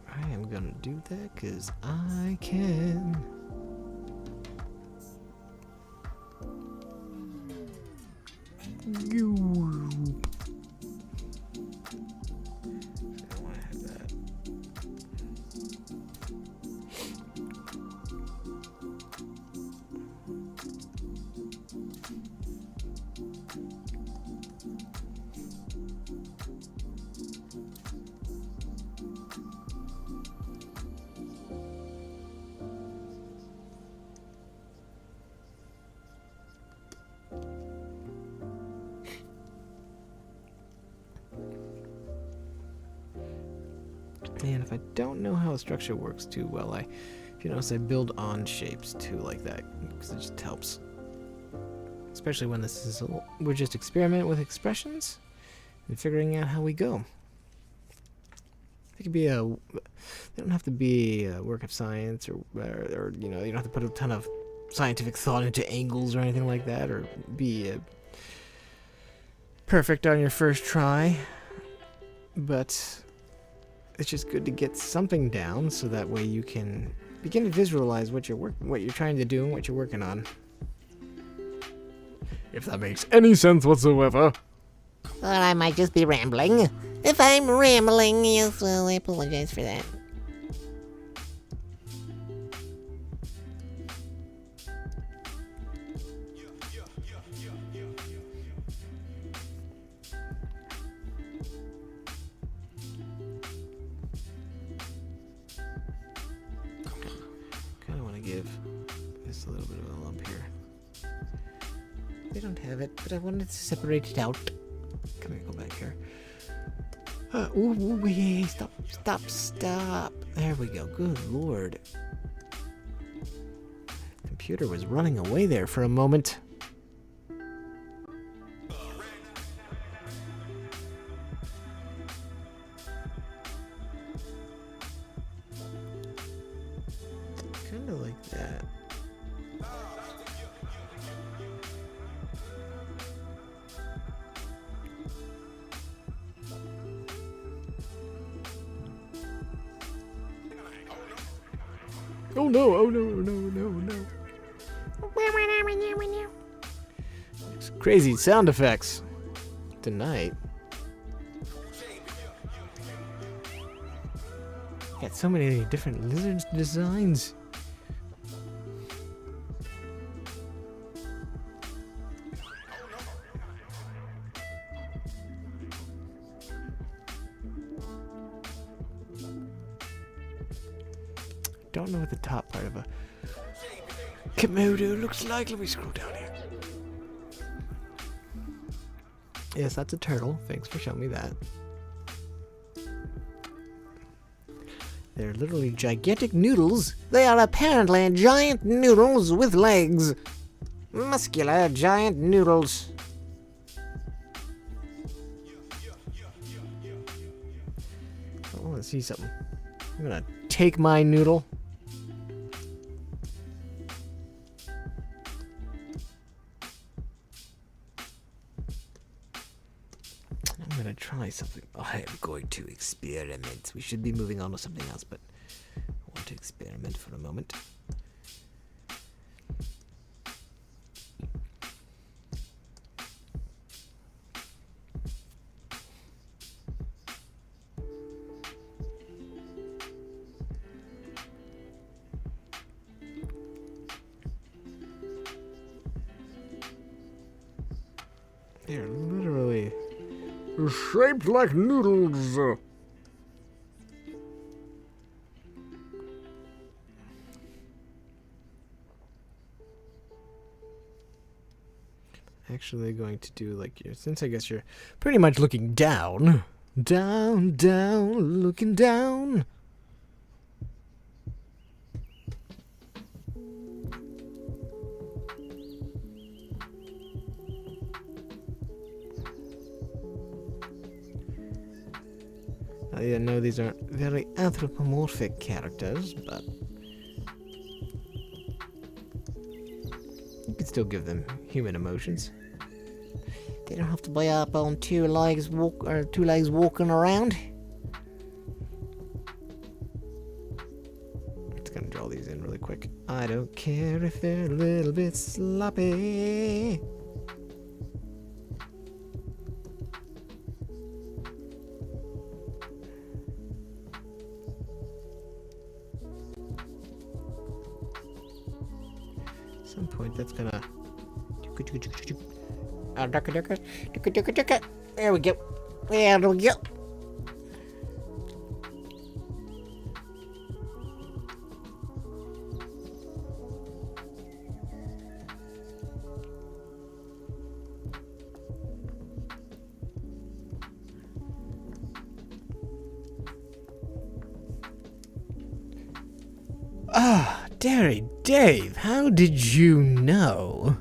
I am gonna do that because I can. And if I don't know how a structure works too well, if you notice, I build on shapes too like that, because it just helps. Especially when this is, we're just experimenting with expressions and figuring out how we go. It could be they don't have to be a work of science, or you know, you don't have to put a ton of scientific thought into angles or anything like that, or be perfect on your first try, but it's just good to get something down so that way you can begin to visualize what you're trying to do and what you're working on. If that makes any sense whatsoever. Or I might just be rambling. If I'm rambling, yes, well, I apologize for that. Kind of want to give this a little bit of a lump here. They don't have it, but I wanted to separate it out. Come here, go back here. Ooh, stop. There we go. Good lord. Computer was running away there for a moment. Kind of like that. Oh no, no. Crazy sound effects tonight. Got so many different lizard designs. Don't know what the top part of a Komodo looks like. Let me scroll down here. Yes, that's a turtle. Thanks for showing me that. They're literally gigantic noodles. They are apparently giant noodles with legs. Muscular giant noodles. I want to see something. I'm gonna take my noodle. I'm gonna try something. I am going to experiment. We should be moving on to something else, but I want to experiment for a moment. They're literally shaped like noodles. Actually going to do like since I guess you're pretty much looking down. Down, looking down. I know these aren't very anthropomorphic characters, but you can still give them human emotions. They don't have to be up on two legs walking around. Just gonna draw these in really quick. I don't care if they're a little bit sloppy. At some point that's gonna There we go. There we go. Dave, how did you know?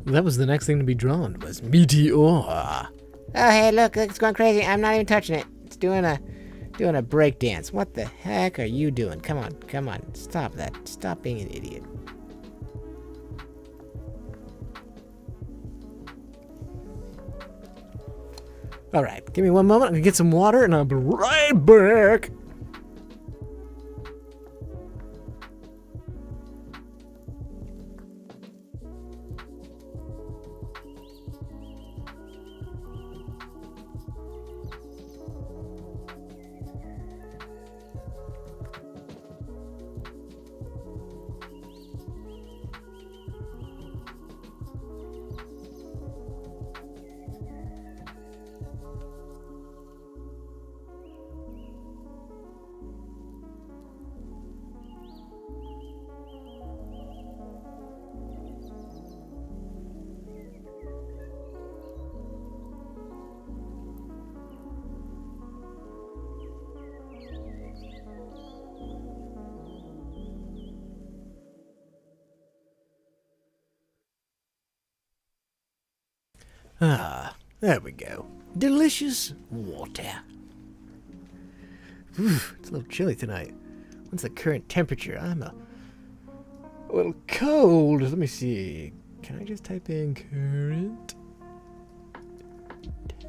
That was the next thing to be drawn, was Meteor. Oh, hey, look, it's going crazy. I'm not even touching it. It's doing a break dance. What the heck are you doing? Come on. Stop that. Stop being an idiot. Alright, give me one moment. I'm gonna get some water and I'll be right back. Ah, there we go. Delicious water. It's a little chilly tonight. What's the current temperature? I'm a little cold. Let me see. Can I just type in current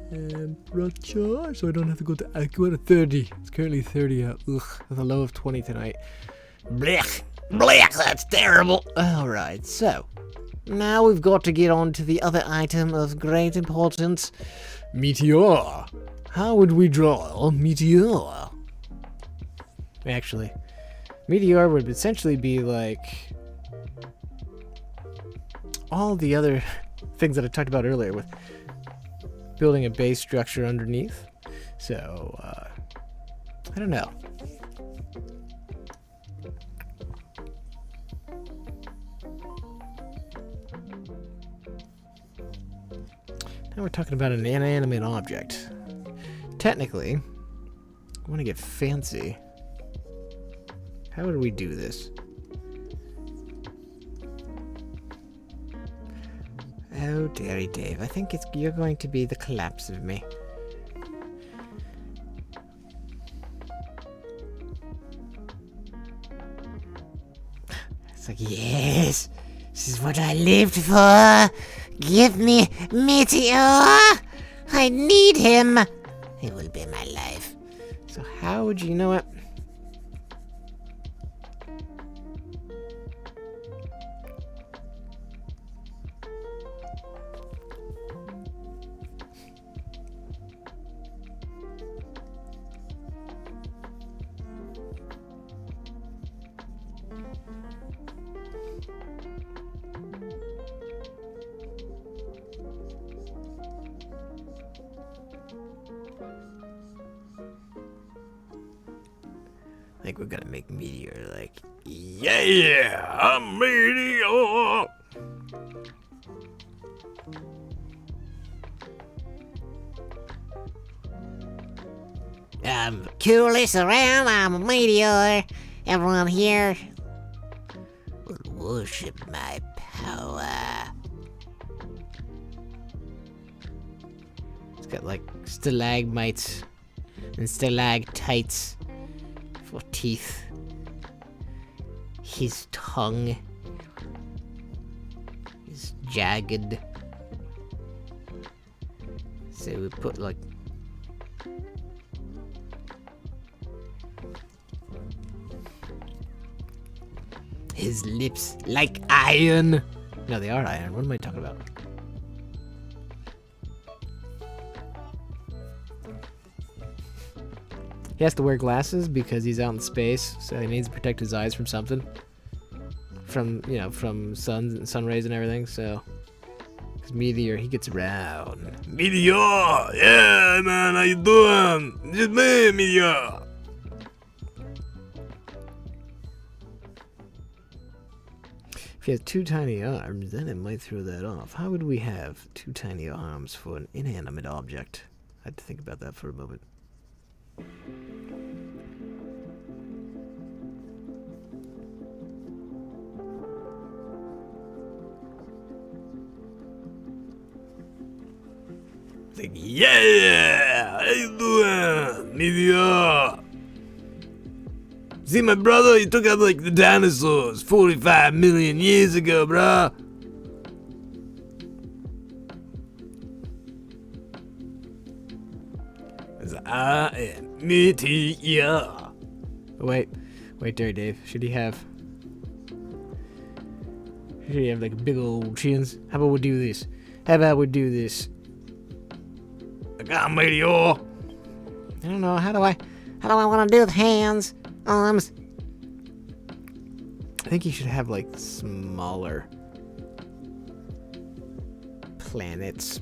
temperature so I don't have to go to Iguana? 30. It's currently 30 out. Ugh, with a low of 20 tonight. Blech. Blech, that's terrible. Alright, so now we've got to get on to the other item of great importance. Meteor. How would we draw Meteor? Actually, Meteor would essentially be like all the other things that I talked about earlier with building a base structure underneath. So, I don't know. Now we're talking about an inanimate object. Technically, I want to get fancy. How would we do this? Oh, dearie Dave, I think you're going to be the collapse of me. It's like, yes, this is what I lived for. Give me Meteor. I need him. It will be my life. So how would you know what? I think we're gonna make Meteor like, yeah, I'm Meteor. I'm the coolest around. I'm a Meteor. Everyone here will worship my power. It's got like stalagmites and stalactites for teeth. His tongue is jagged. So we put like his lips like iron. No, they are iron. What am I talking about? He has to wear glasses because he's out in space, so he needs to protect his eyes from something. From, you know, from sun rays and everything, so. Because Meteor, he gets around. Meteor! Yeah, man, how you doing? It's me, Meteor! If he has two tiny arms, then it might throw that off. How would we have two tiny arms for an inanimate object? I had to think about that for a moment. Like, yeah! How you doing, Meteor? See, my brother, he took out like the dinosaurs 45 million years ago, bruh. 'Cause I am Meteor. Wait, Dairy Dave. Should he have like big old chins? How about we do this? I got Meteor. I don't know. How do I want to do with hands, arms? I think he should have like smaller planets,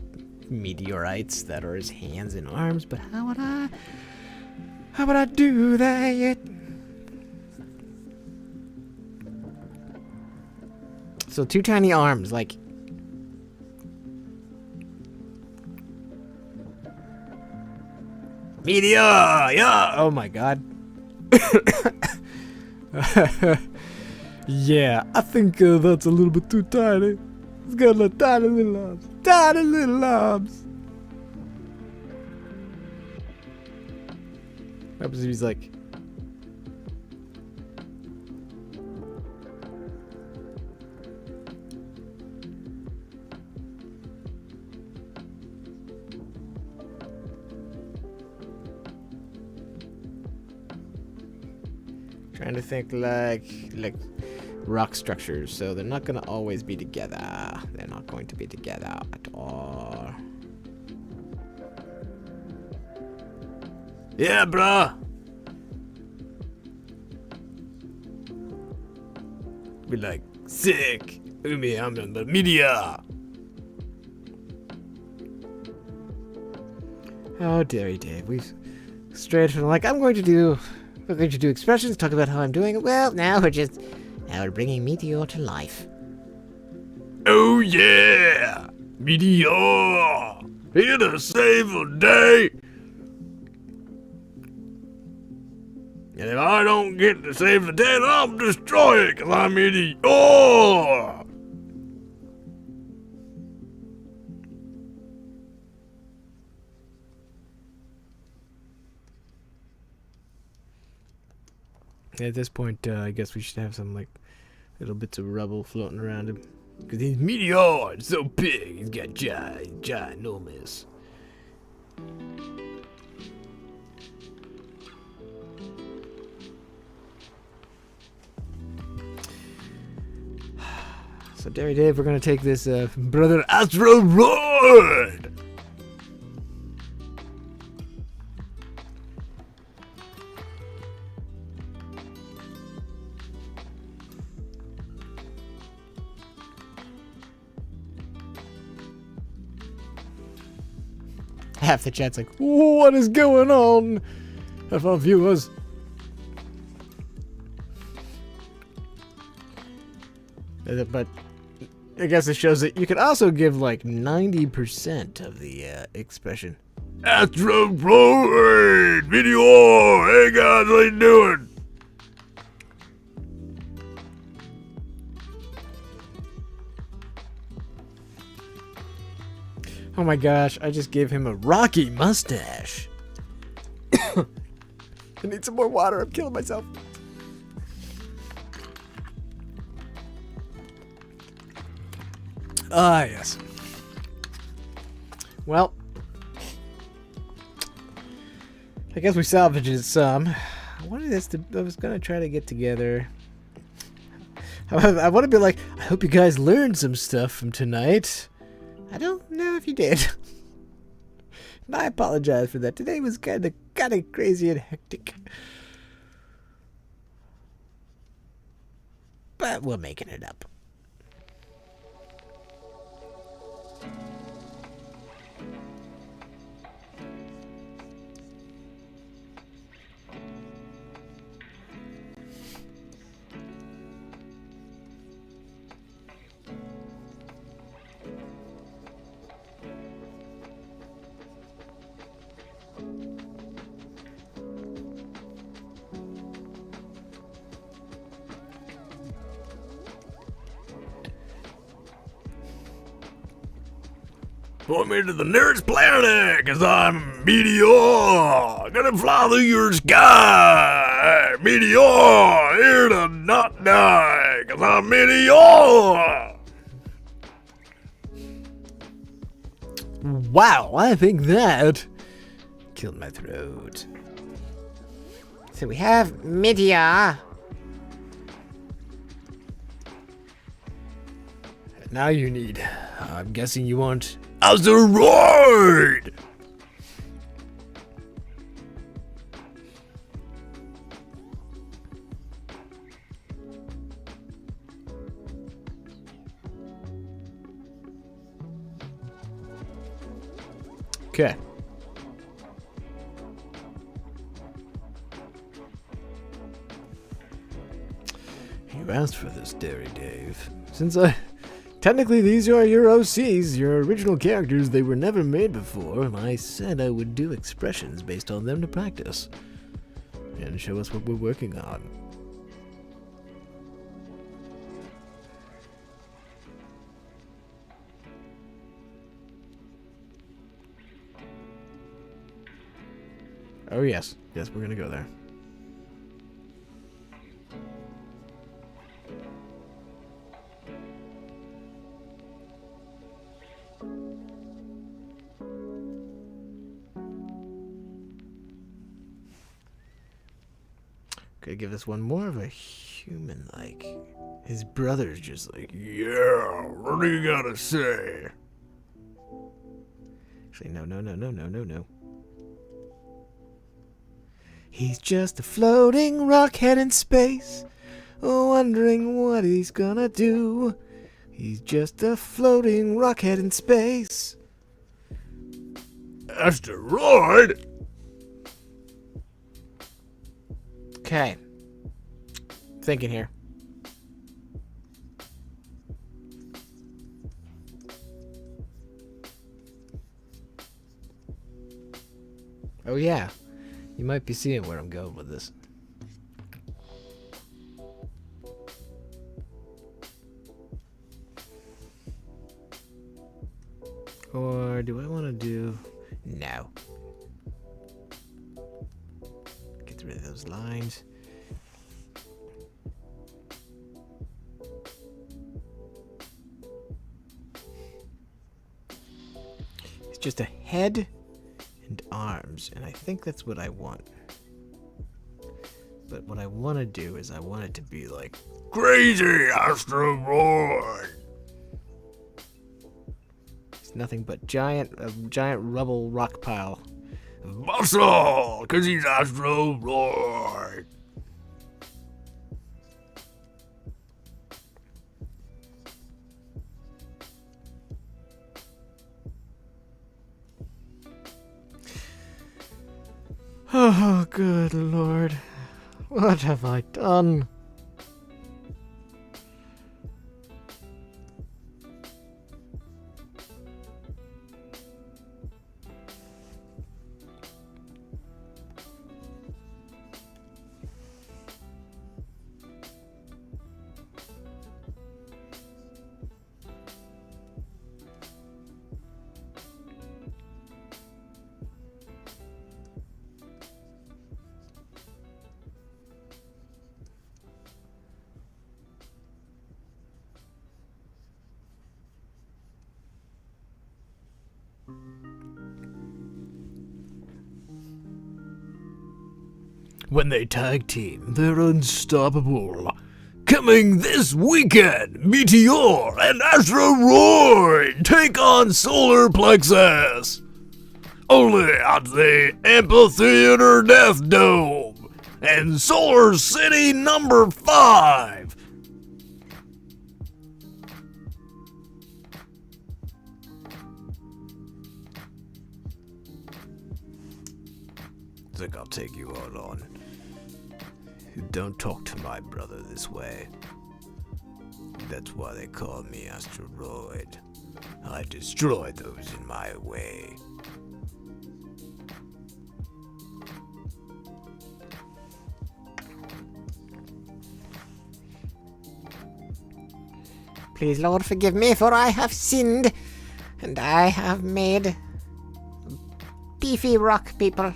meteorites that are his hands and arms. But how would I do that? So 2 tiny arms, like. Meteor, yeah. Oh my god. Yeah, I think that's a little bit too tiny. It's got like tiny little arms. Tiny little arms. What happens if he's like... Trying to think like rock structures, so they're not gonna always be together. They're not going to be together at all. Yeah, bruh. Be like, sick. I'm the meteor. Oh, Dairy Dave, we've strayed from like we're going to do expressions, talk about how I'm doing. Well, now we're bringing Meteor to life. Oh yeah, Meteor, here to save the day. And if I don't get to save the day, then I'll destroy it, because I'm Meteor. At this point, I guess we should have some like little bits of rubble floating around him, because he's Meteor. It's so big. He's got ginormous. So, Dairy Dave, we're gonna take this brother asteroid. Half the chat's like, what is going on? Half our viewers. But I guess it shows that you can also give like 90% of the expression. Asteroid! Meteor! Hey guys, how you doing? Oh my gosh, I just gave him a rocky mustache. I need some more water, I'm killing myself. Ah, yes. Well, I guess we salvaged some. I was gonna try to get together. I want to be like, I hope you guys learned some stuff from tonight. I don't know if you did. And I apologize for that. Today was kind of crazy and hectic. But we're making it up. Point me to the nearest planet, cause I'm Meteor. Gonna fly through your sky. Meteor, here to not die, cause I'm Meteor. Wow, I think that killed my throat. So we have Meteor. Now you need. I'm guessing you want asteroid. Okay. You asked for this, Dairy Dave. Technically, these are your OCs, your original characters. They were never made before, and I said I would do expressions based on them to practice and show us what we're working on. Oh, yes. Yes, we're gonna go there. Okay, give this one more of a human-like. His brother's just like, yeah, what do you gotta say? Actually, no. He's just a floating rockhead in space, wondering what he's gonna do. He's just a floating rockhead in space. Asteroid? Okay. Thinking here. Oh yeah. You might be seeing where I'm going with this. Or do I want to do... No. Get rid of those lines. It's just a head and arms, and I think that's what I want. But what I want to do is I want it to be like crazy asteroid. It's nothing but a giant rubble rock pile. Muscle, cause he's asteroid. Oh, good Lord. What have I done? When they tag team, they're unstoppable. Coming this weekend, Meteor and Asteroid take on Solar Plexus. Only at the Amphitheater Death Dome and Solar City number 5. Think I'll take you all on. Don't talk to my brother this way. That's why they call me Asteroid. I destroy those in my way. Please, Lord, forgive me, for I have sinned, and I have made beefy rock people.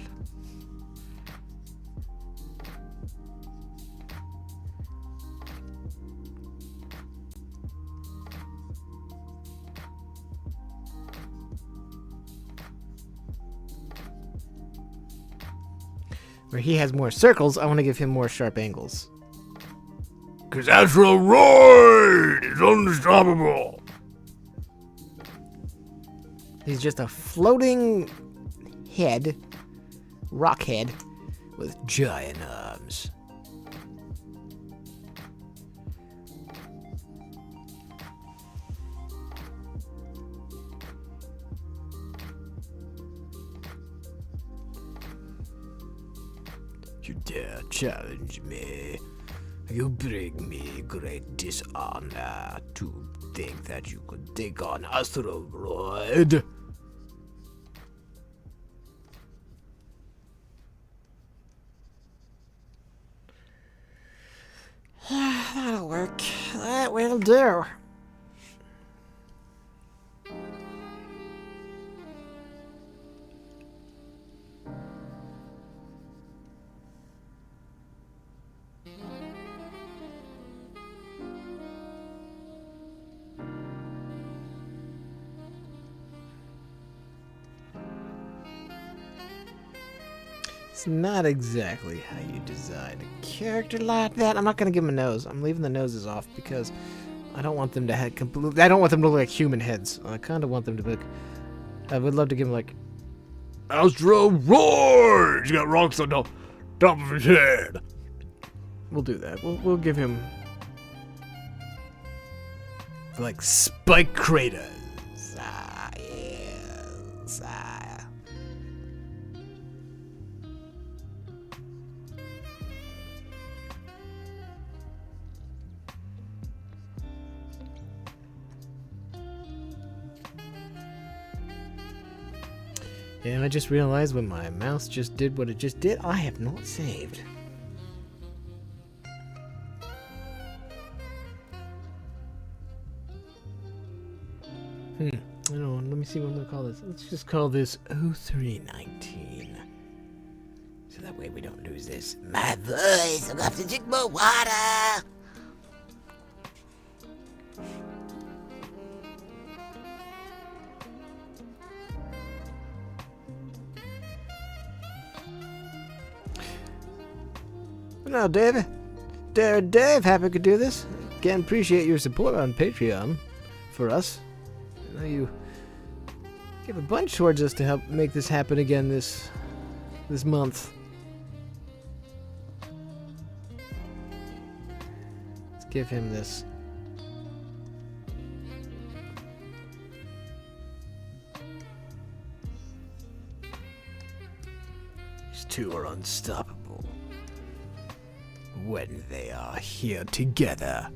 Where he has more circles, I want to give him more sharp angles. Cause Asteroid is unstoppable. He's just a floating head, rock head, with giant arms. You dare challenge me? You bring me great dishonor to think that you could take on Asteroid. That'll work. That will do. It's not exactly how you design a character like that. I'm not gonna give him a nose. I'm leaving the noses off because I don't want them to have complete. I don't want them to look like human heads. I kind of want them to look. I would love to give him like. Asteroid! He's got rocks on the top of his head. We'll do that. We'll give him like spike craters. Yes. And I just realized when my mouse just did what it just did, I have not saved. I don't know, let me see what I'm gonna call this. Let's just call this 0319. So that way we don't lose this. My voice, I'm gonna have to drink more water. Now, Dave, happy I could do this. Again, appreciate your support on Patreon for us. I know you give a bunch towards us to help make this happen again this month. Let's give him this. These two are unstoppable. When they are here together,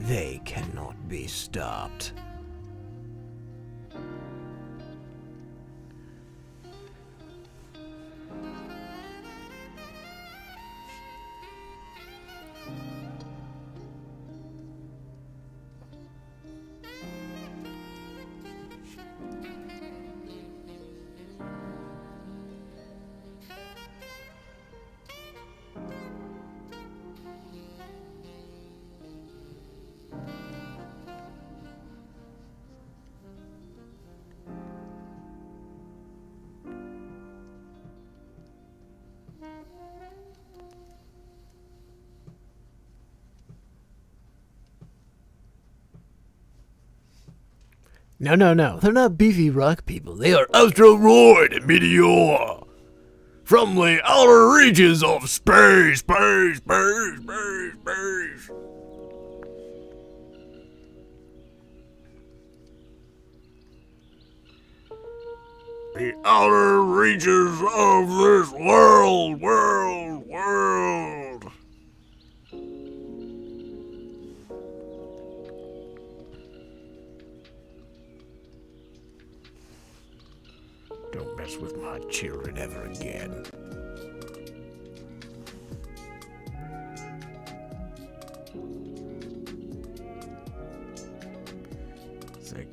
they cannot be stopped. No. They're not beefy rock people. They are Asteroid and Meteor. From the outer reaches of space. The outer reaches of this world. Don't mess with my children ever again. It's like,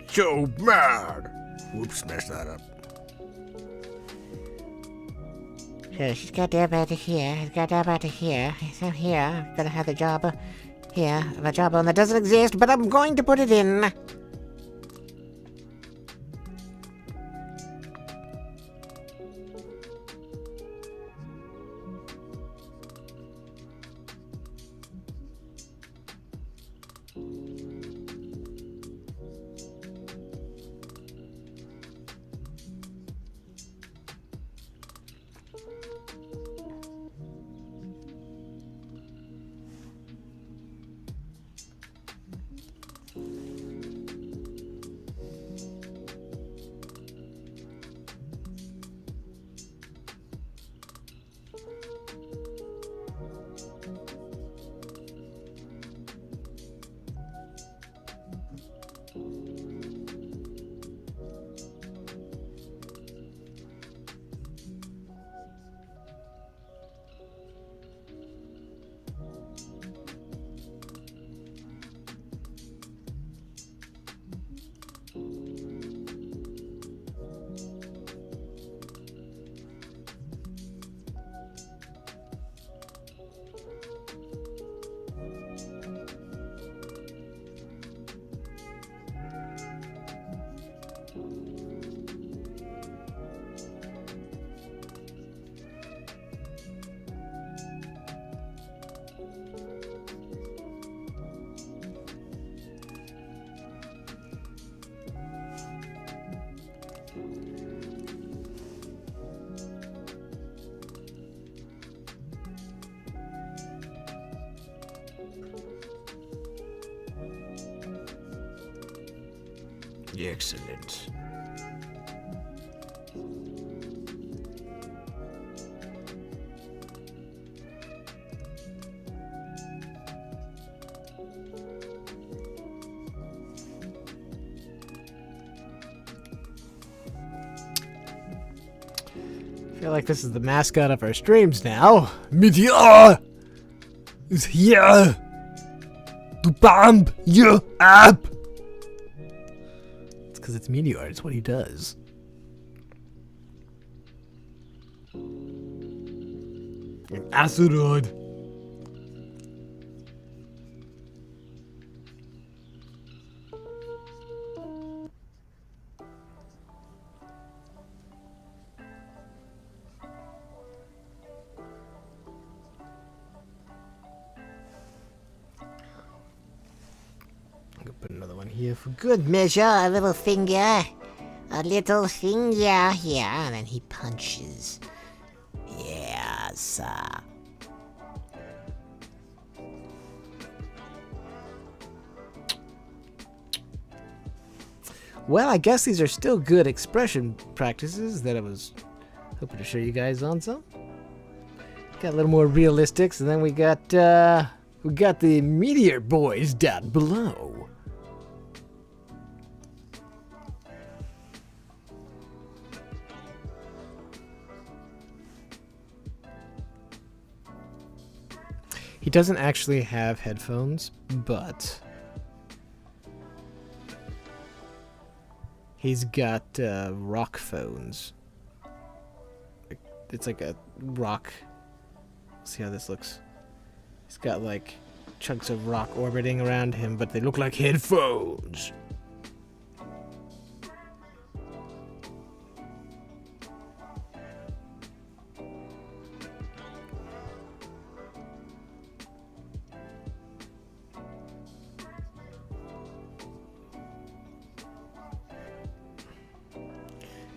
so mad. Whoops, messed that up. So she's got that out of here. She's got that out of here. So here, I'm gonna have the job here. The job that doesn't exist, but I'm going to put it in. Excellent. I feel like this is the mascot of our streams now. Meteor is here to bomb you up. It's because it's Meteor. It's what he does. An asteroid. Put another one here for good measure. A little finger. A little finger here. And then he punches. Yes. Well, I guess these are still good expression practices that I was hoping to show you guys on some. Got a little more realistics, and then we got the Meteor boys down below. He doesn't actually have headphones, but he's got rock phones. It's like a rock. See how this looks? He's got like chunks of rock orbiting around him, but they look like headphones.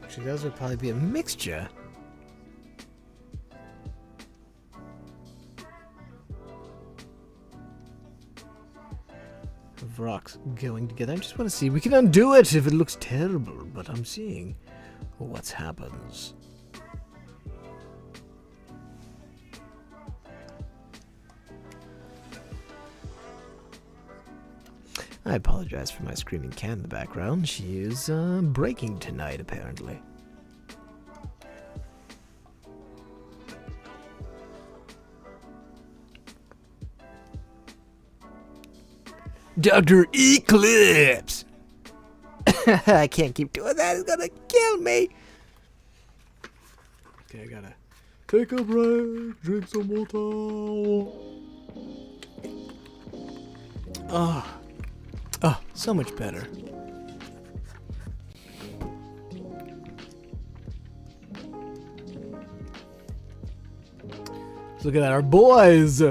Actually, those would probably be a mixture. Of rocks going together. I just want to see. We can undo it if it looks terrible, but I'm seeing what happens. I apologize for my screaming cat in the background. She is breaking tonight, apparently. Dr. Eclipse! I can't keep doing that. It's gonna kill me. Okay, I gotta take a break, drink some water. Oh, so much better. Let's look at that, our boys.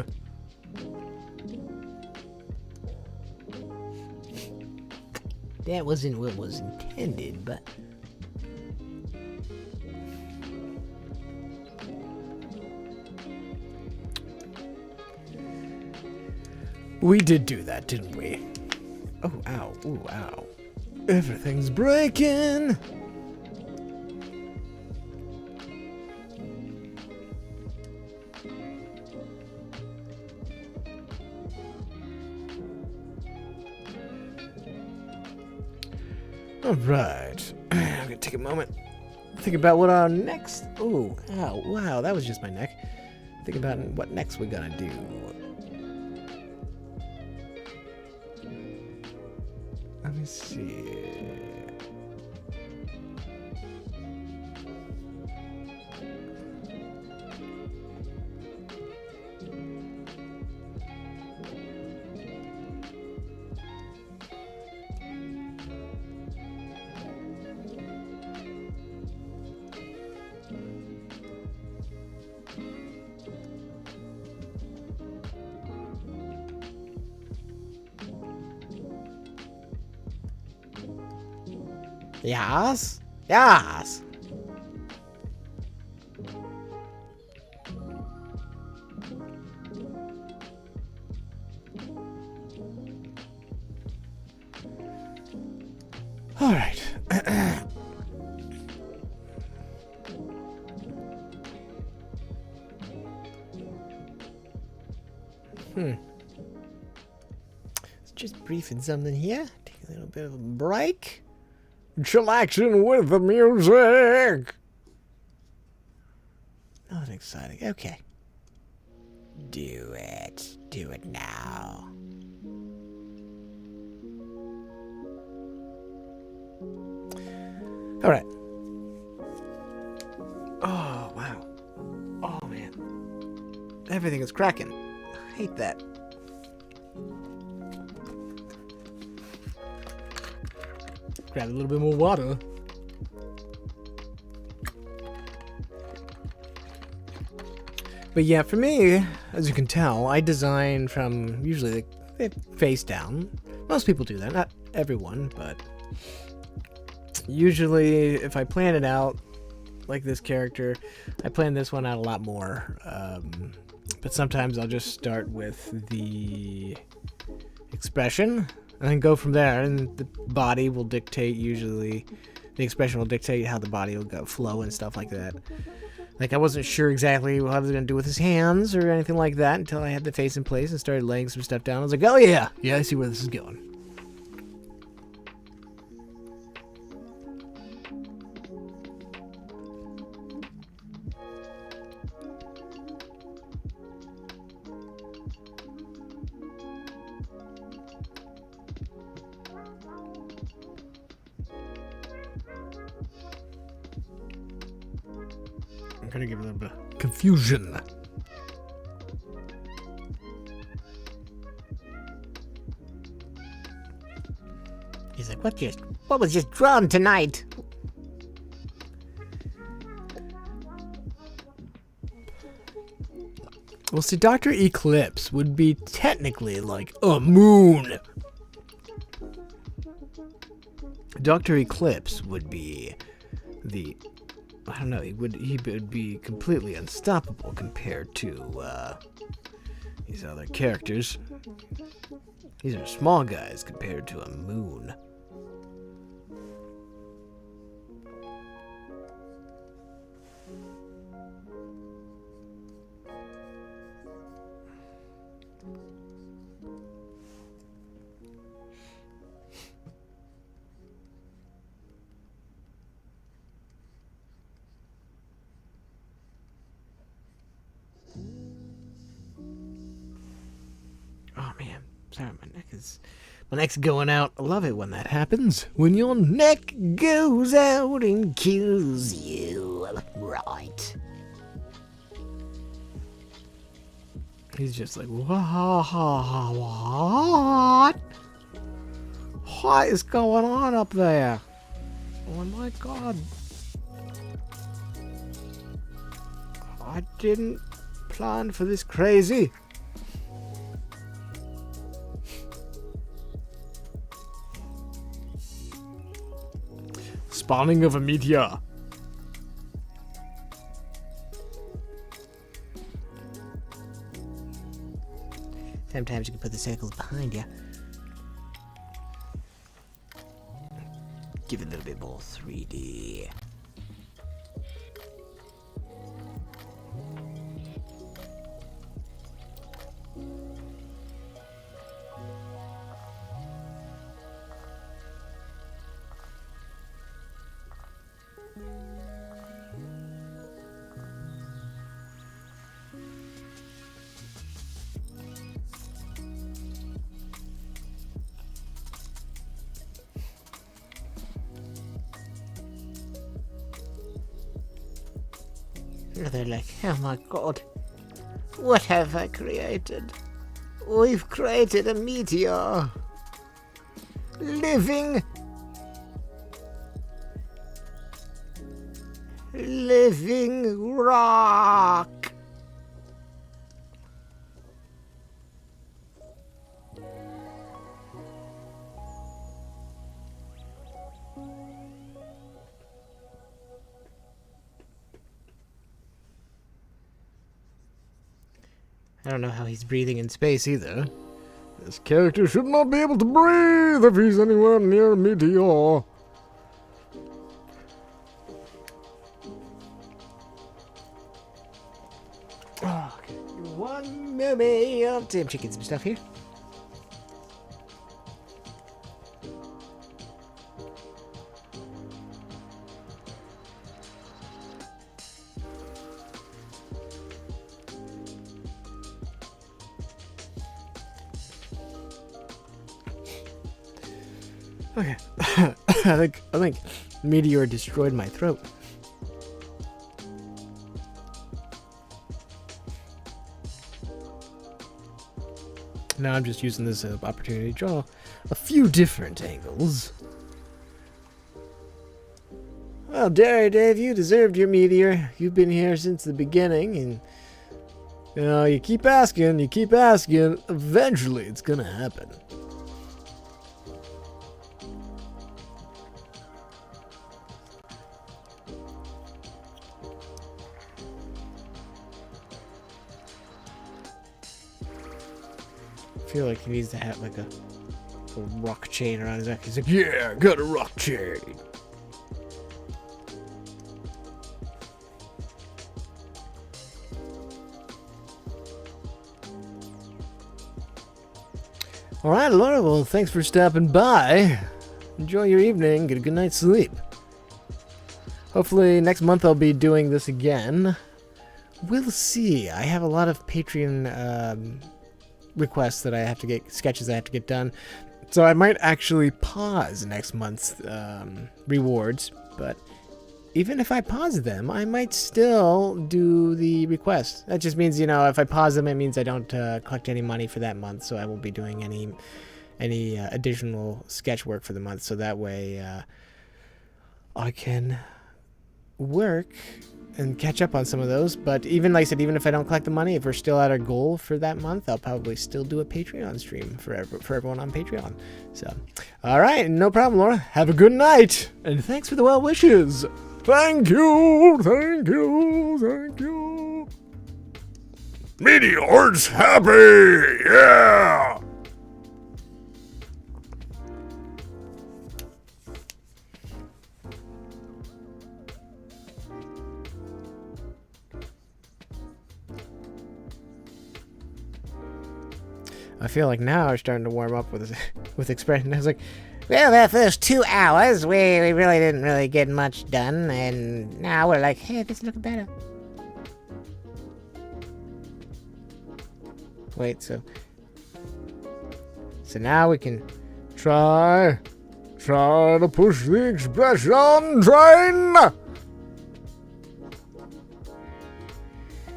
That wasn't what was intended, but We did do that, didn't we? Oh, ow. Ooh, ow. Everything's breaking. All right. I'm gonna take a moment. Think about what our next. Ooh, ow, wow, that was just my neck. Think about what next we're gonna do. Let me see. Yes? Yes! Alright. Let's just briefing something here. Take a little bit of a break. Chillaxing with the music. Nothing exciting. Okay. Do it. Do it now. Alright. Oh, wow. Oh, man. Everything is cracking. I hate that. Grab a little bit more water. But yeah, for me, as you can tell, I design from usually the face down. Most people do that, not everyone, but usually if I plan it out, like this character, I plan this one out a lot more. But sometimes I'll just start with the expression and then go from there, and the body will dictate, usually the expression will dictate how the body will go flow and stuff like that. Like, I wasn't sure exactly what I was going to do with his hands or anything like that until I had the face in place and started laying some stuff down. I was like, oh yeah, I see where this is going. I'm gonna give it a little bit of confusion. He's like, what was just drawn tonight? Well, see, Dr. Eclipse would be technically like a moon. Dr. Eclipse would be the, I don't know, he would be completely unstoppable compared to these other characters. These are small guys compared to a moon. Oh man, sorry, my neck's going out. I love it when that happens. When your neck goes out and kills you. Right. He's just like, what? What is going on up there? Oh my god. I didn't plan for this crazy. Spawning of a meteor. Sometimes you can put the circles behind you. Give it a little bit more 3D. They're like, oh my god, what have I created? We've created a meteor. Living rock. I don't know how he's breathing in space either. This character should not be able to breathe if he's anywhere near a meteor. Oh, okay. One moment. I'm checking some stuff here. Okay. I think Meteor destroyed my throat. Now I'm just using this opportunity to draw a few different angles. Well, Dave, you deserved your Meteor. You've been here since the beginning, and you keep asking, eventually it's gonna happen. I feel like he needs to have like a rock chain around his neck. He's like, yeah, I got a rock chain. All right, Laura, well, thanks for stopping by. Enjoy your evening. Get a good night's sleep. Hopefully next month I'll be doing this again. We'll see. I have a lot of Patreon requests that I have to get, sketches I have to get done. So I might actually pause next month's rewards, but even if I pause them, I might still do the request. That just means, if I pause them, it means I don't collect any money for that month, so I won't be doing any additional sketch work for the month, so that way I can work and catch up on some of those. But even, like I said, even if I don't collect the money, if we're still at our goal for that month, I'll probably still do a Patreon stream for everyone on Patreon. So, all right, no problem, Laura. Have a good night, and thanks for the well wishes. Thank you, thank you, thank you. Meteor's happy! Yeah! I feel like now we're starting to warm up with expression. I was like, Well, the first 2 hours, we really didn't really get much done, and now we're like, hey, this is looking better. wait, so now we can try to push the expression train.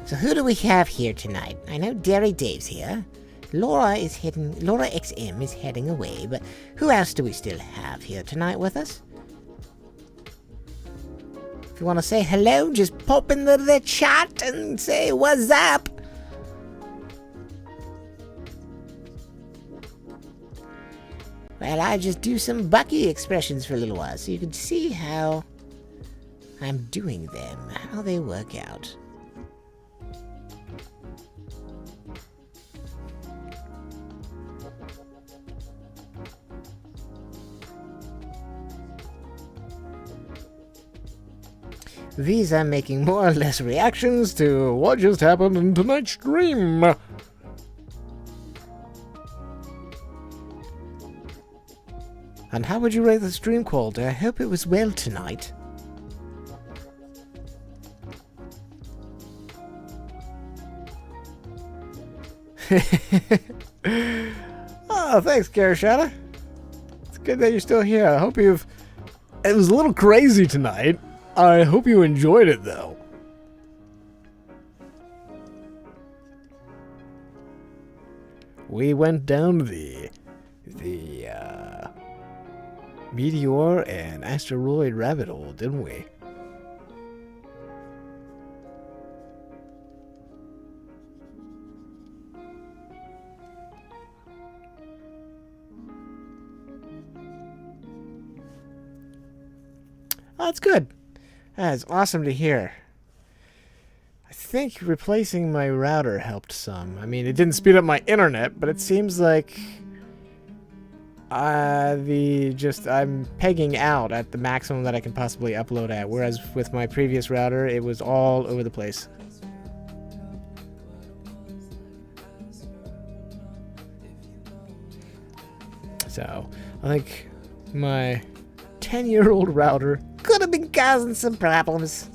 So who do we have here tonight? I know Dairy Dave's here. Laura XM is heading away, but who else do we still have here tonight with us? If you want to say hello, just pop in the chat and say what's up. Well, I just do some Bucky expressions for a little while so you can see how I'm doing them, how they work out. These I'm making more or less reactions to what just happened in tonight's stream. And how would you rate the stream quality? I hope it was well tonight. Oh, thanks, Karashada. It's good that you're still here. I hope you've... It was a little crazy tonight. I hope you enjoyed it, though. We went down the Meteor and asteroid rabbit hole, didn't we? Oh, that's good. That's awesome to hear. I think replacing my router helped some. I mean, it didn't speed up my internet, but it seems like I'm pegging out at the maximum that I can possibly upload at, whereas with my previous router, it was all over the place. So, I think my 10-year-old router Could have been causing some problems.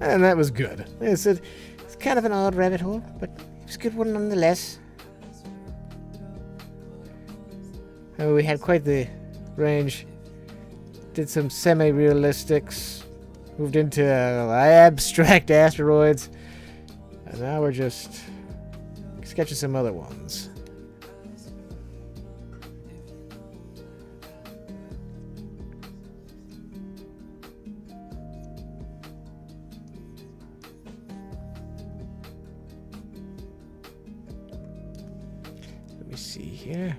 and that was good. It's kind of an odd rabbit hole, but it's a good one nonetheless. Oh, we had quite the range. Did some semi-realistics. Moved into abstract asteroids. And now we're just sketching some other ones. Let me see here.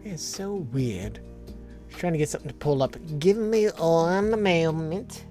It's so weird. Just trying to get something to pull up. Give me one moment.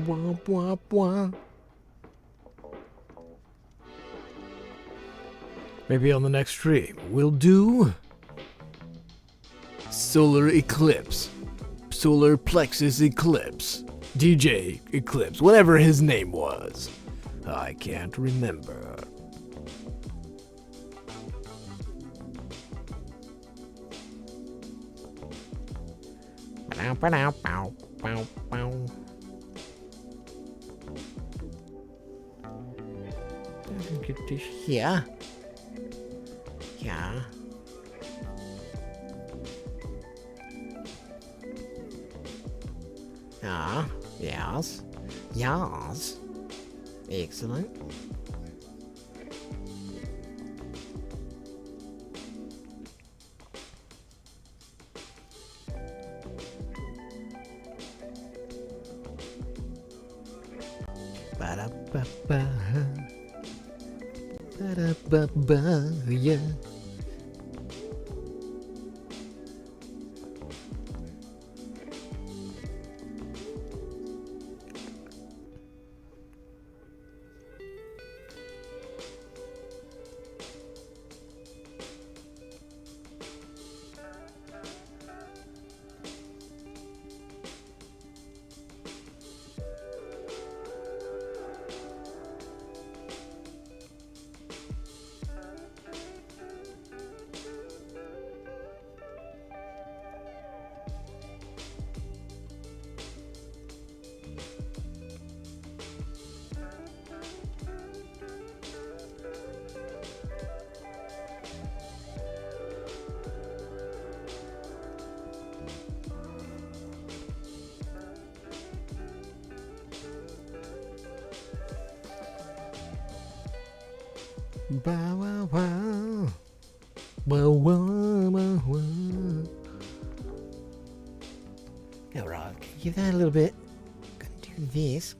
Wah, wah, wah. Maybe on the next stream we'll do solar eclipse, solar plexus eclipse, DJ eclipse, whatever his name was. I can't remember. Get this here. Yeah. Ah, yes. Yes. Excellent. Ba-da-ba-ba. Ba-da-ba-ba, yeah. Bow wow wow. Wow wow wow wow. Alright, give that a little bit. Gonna do this.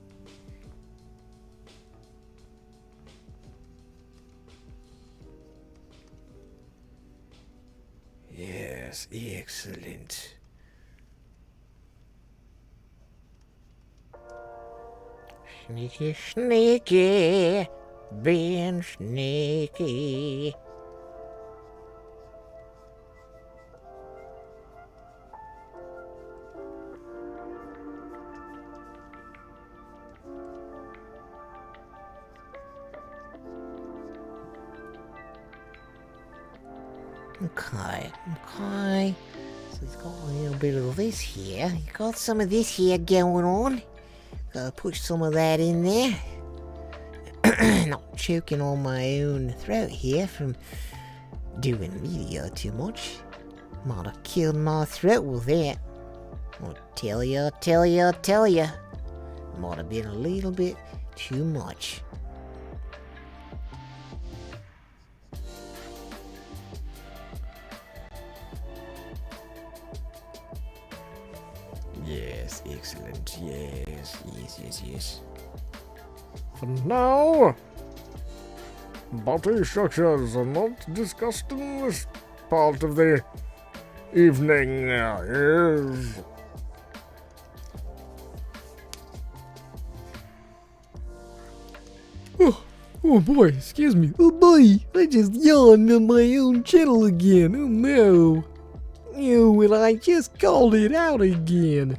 Yes, excellent. Sneaky, sneaky, being sneaky. Okay. So he's got a little bit of this here. He got some of this here going on. Gotta push some of that in there. Not choking on my own throat here from doing Meteor too much. Might have killed my throat with that. I'll tell ya. Might have been a little bit too much. Yes, excellent. Yes. For now, body structures are not discussed in this part of the evening. Yes. Oh boy, excuse me. Oh boy, I just yawned on my own channel again. Oh no. Ew, and I just called it out again.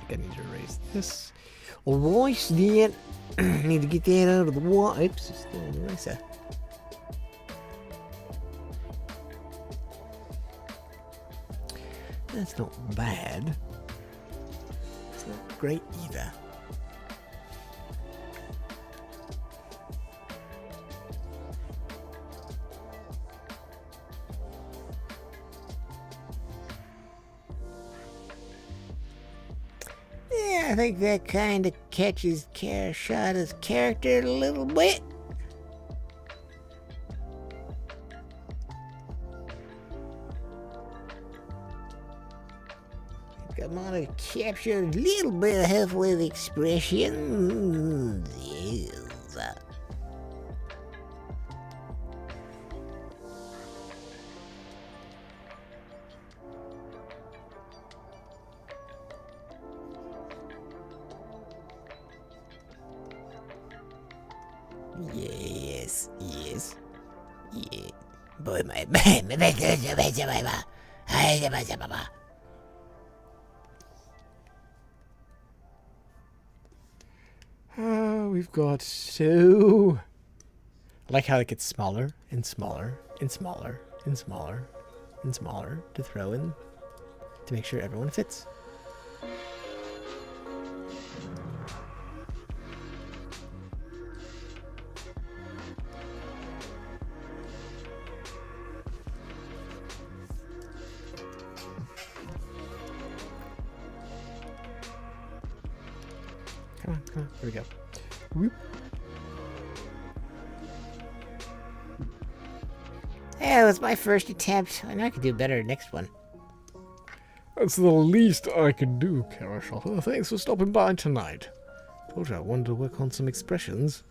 I need to erase this. Alright, then. Need to get that out of the water. Oops, it's still on the eraser. That's not bad. It's not great either. Yeah, I think that kind of catches Shada's character a little bit. Come on, capture a little bit of helpful expression. Yes. Yes. Yeah. Boy, my We've got so... I like how it gets smaller and smaller and smaller and smaller and smaller to throw in to make sure everyone fits. Come on, here we go. Whoop. Yeah, it was my first attempt. I know I could do better next one. That's the least I can do, Carashopper. Thanks for stopping by tonight. Told you I wanted to work on some expressions.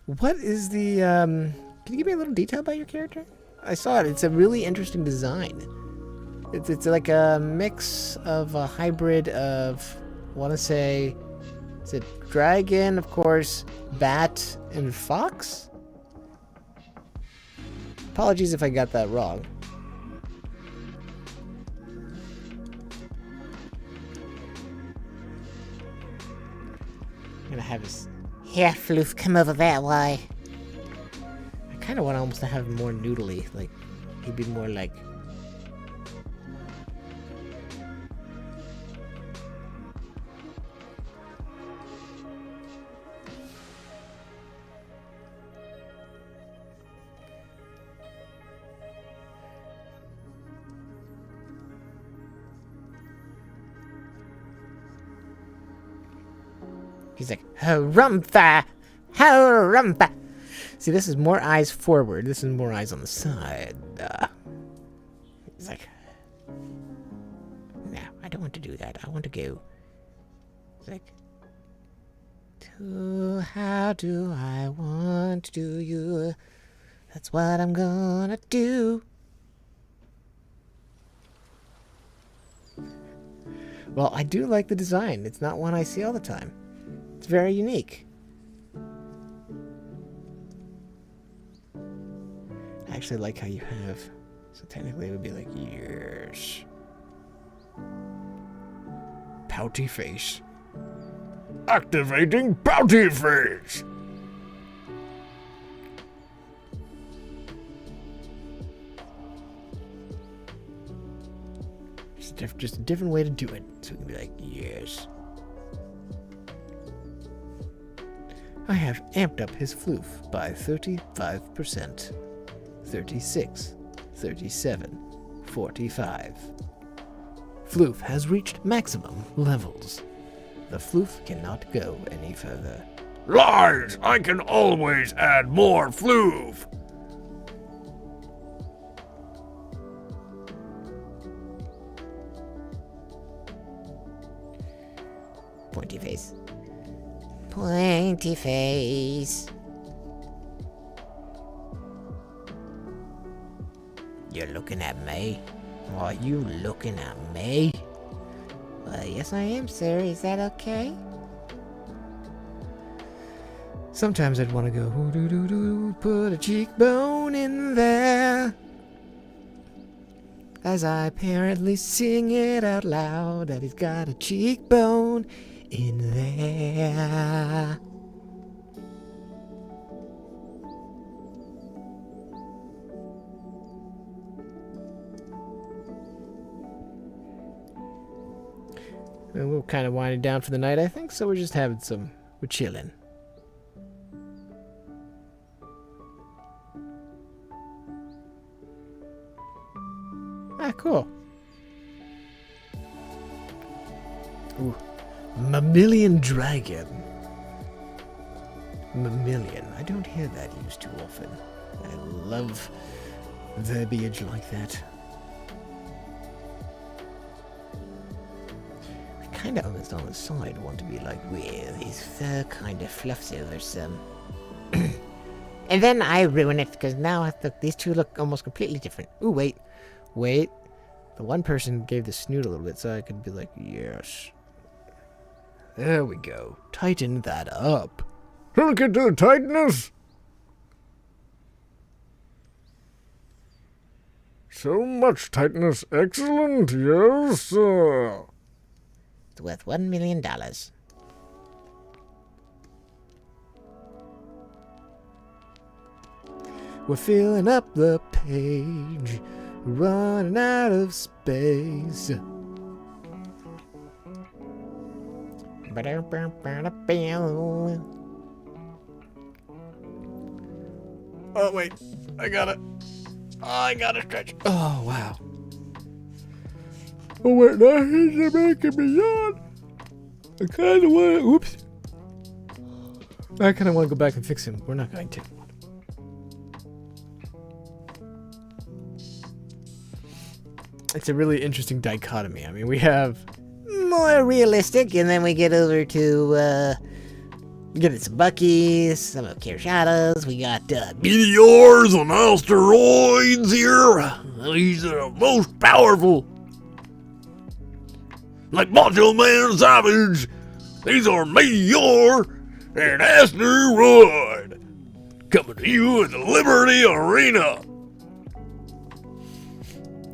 What is the, Can you give me a little detail about your character? I saw it. It's a really interesting design. It's like a mix of a hybrid of, I want to say, is it dragon, of course, bat, and fox? Apologies if I got that wrong. I'm gonna have his hair floof come over that way. I kind of want to almost have him more noodly. Like, he'd be more like... He's like, harumpha! Harumpha! See, this is more eyes forward. This is more eyes on the side. He's like... Now, I don't want to do that. I want to go. It's like, to how do I want to do you? That's what I'm gonna do. Well, I do like the design. It's not one I see all the time. It's very unique. I actually like how you have... So technically it would be like, yes. Pouty face. Activating Pouty Face! Just a different way to do it. So we can be like, yes. I have amped up his floof by 35%. 36, 37, 45. Floof has reached maximum levels. The floof cannot go any further. Lies! I can always add more floof! Pointy face. Pointy face. You're looking at me? Are you looking at me? Well, yes I am, sir. Is that okay? Sometimes I'd want to go, "Ooh-doo-doo-doo, put a cheekbone in there." As I apparently sing it out loud that he's got a cheekbone in there. And we're kind of winding down for the night, I think, so we're just having some... We're chilling. Ah, cool. Ooh. Mammalian Dragon. Mammalian. I don't hear that used too often. I love verbiage like that. Kind of almost on the side want to be like, well, his fur kind of fluffs over some. And then I ruin it because now these two look almost completely different. Ooh, wait. The one person gave the snoot a little bit, so I could be like, yes. There we go. Tighten that up. Look at the tightness! So much tightness. Excellent, yes, sir. It's worth $1 million. We're filling up the page, running out of space. Oh, wait. I got it. I got to stretch. Oh, wow. Oh, wait. Now he's making me yawn. I kind of want to... Oops. I kind of want to go back and fix him. We're not going to. It's a really interesting dichotomy. I mean, we have... More realistic, and then we get over to, get some Buckies, some of Kirshadas. We got, Meteors and asteroids here. These are the most powerful. Like Macho Man Savage. These are Meteor and Asteroid. Coming to you at the Liberty Arena.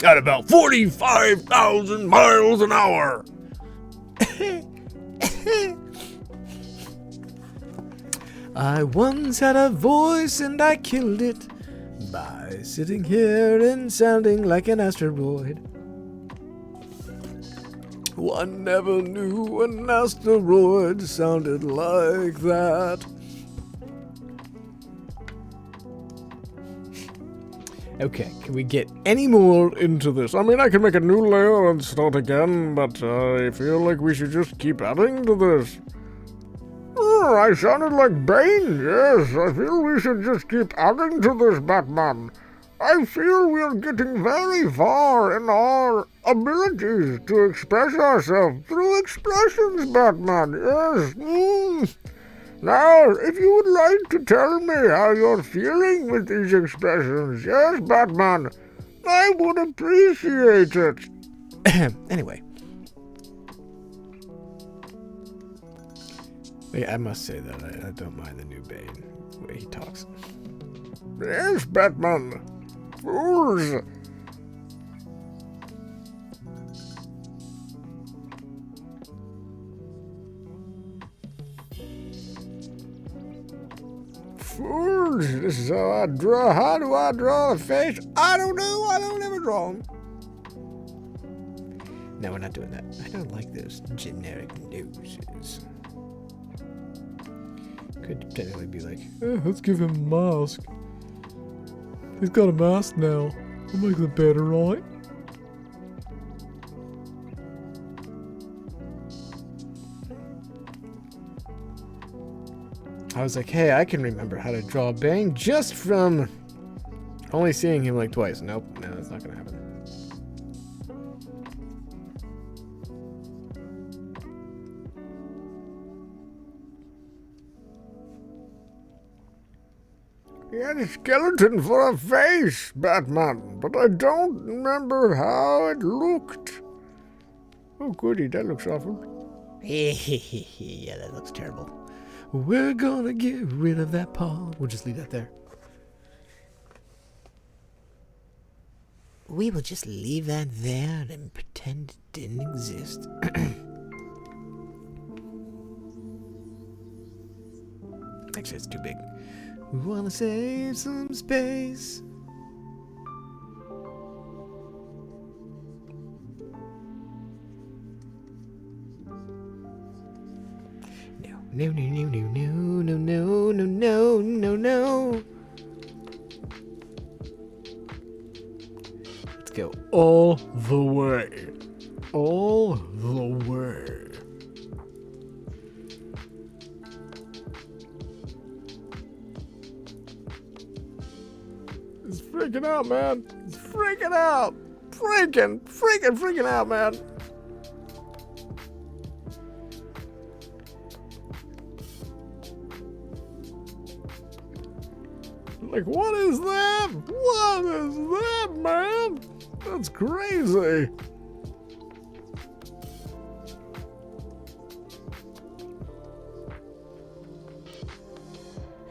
At about 45,000 miles an hour. I once had a voice and I killed it by sitting here and sounding like an asteroid. One never knew an asteroid sounded like that. Okay, can we get any more into this? I mean, I can make a new layer and start again, but I feel like we should just keep adding to this. Oh, I sounded like Bane, yes. I feel we should just keep adding to this, Batman. I feel we are getting very far in our abilities to express ourselves through expressions, Batman. Yes. Now, if you would like to tell me how you're feeling with these expressions, yes, Batman, I would appreciate it. Anyway. Yeah, I must say that I don't mind the new Bane, the way he talks. Yes, Batman. Fools. Fools. This is how I draw. How do I draw the face? I don't know. I don't ever draw them. No, we're not doing that. I don't like those generic noses. Could technically be like, let's give him a mask. He's got a mask now. We'll make it better, right? I was like, hey, I can remember how to draw Bang just from only seeing him like twice. Nope, no, that's not gonna happen. He had a skeleton for a face, Batman, but I don't remember how it looked. Oh, goody, that looks awful. Yeah, that looks terrible. We're gonna get rid of that paw. We'll just leave that there. We will just leave that there and pretend it didn't exist. Actually, it's too big. We wanna save some space. No, no, no, no, no, no, no, no, no, no, no. Let's go all the way. All the way. It's freaking out, man. It's freaking out. Freaking out, man. Like, what is that? What is that, man? That's crazy.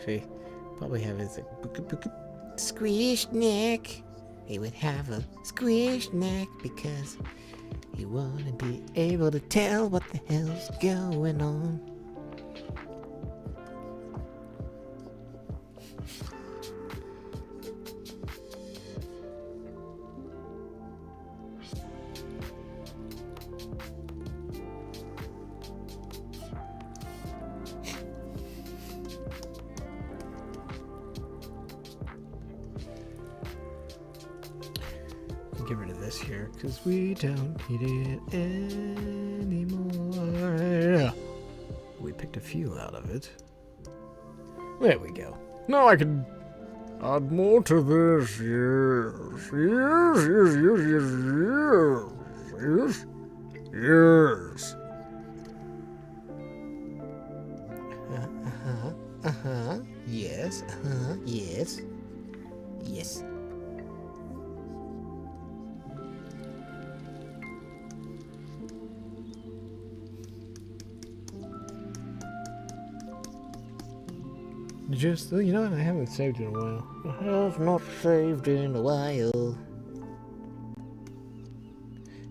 She probably have his squish neck. He would have a squish neck because he wouldn't be able to tell what the hell's going on. Get rid of this here because we don't need it anymore. We picked a few out of it. There we go. Now I can add more to this. Yes. Yes. Yes. Yes. Just, you know what? I haven't saved in a while. I have not saved in a while.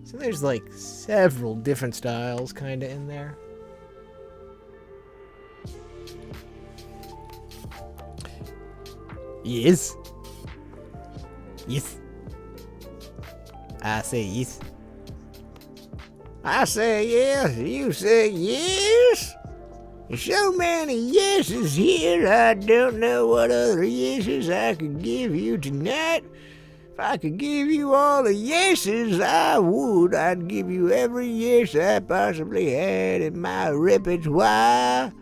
So there's like several different styles kind of in there. Yes. Yes. I say yes. I say yes. You say yes. So many yeses here, I don't know what other yeses I could give you tonight. If I could give you all the yeses, I would. I'd give you every yes I possibly had in my repertoire.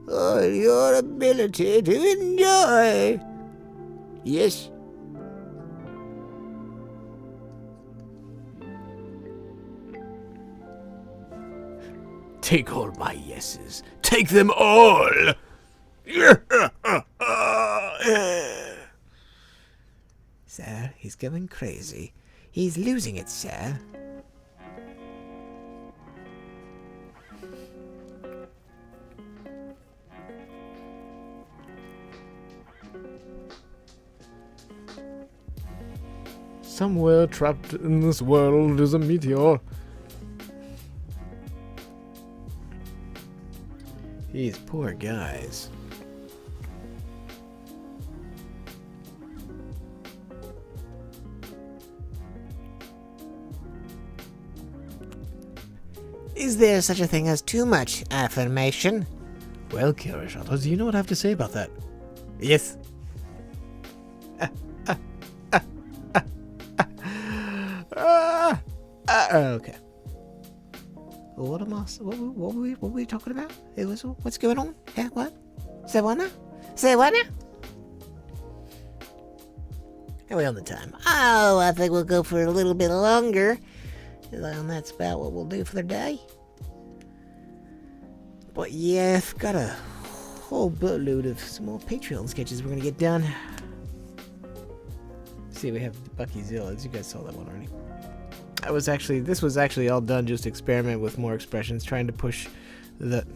Oh, your ability to enjoy. Yes. Take all my yeses. Take them all! Sir, he's going crazy. He's losing it, sir. Somewhere trapped in this world is a meteor. These poor guys. Is there such a thing as too much affirmation? Well, Kirishata, do you know what I have to say about that? Yes. Okay. What were we talking about? What's going on? Yeah, what? Say what now? Say what now? How are we on the time? Oh, I think we'll go for a little bit longer. And that's about what we'll do for the day. But yeah, I've got a whole boatload of small Patreon sketches we're gonna get done. See, we have Bucky Zillas. You guys saw that one already. This was actually all done just to experiment with more expressions, trying to push the...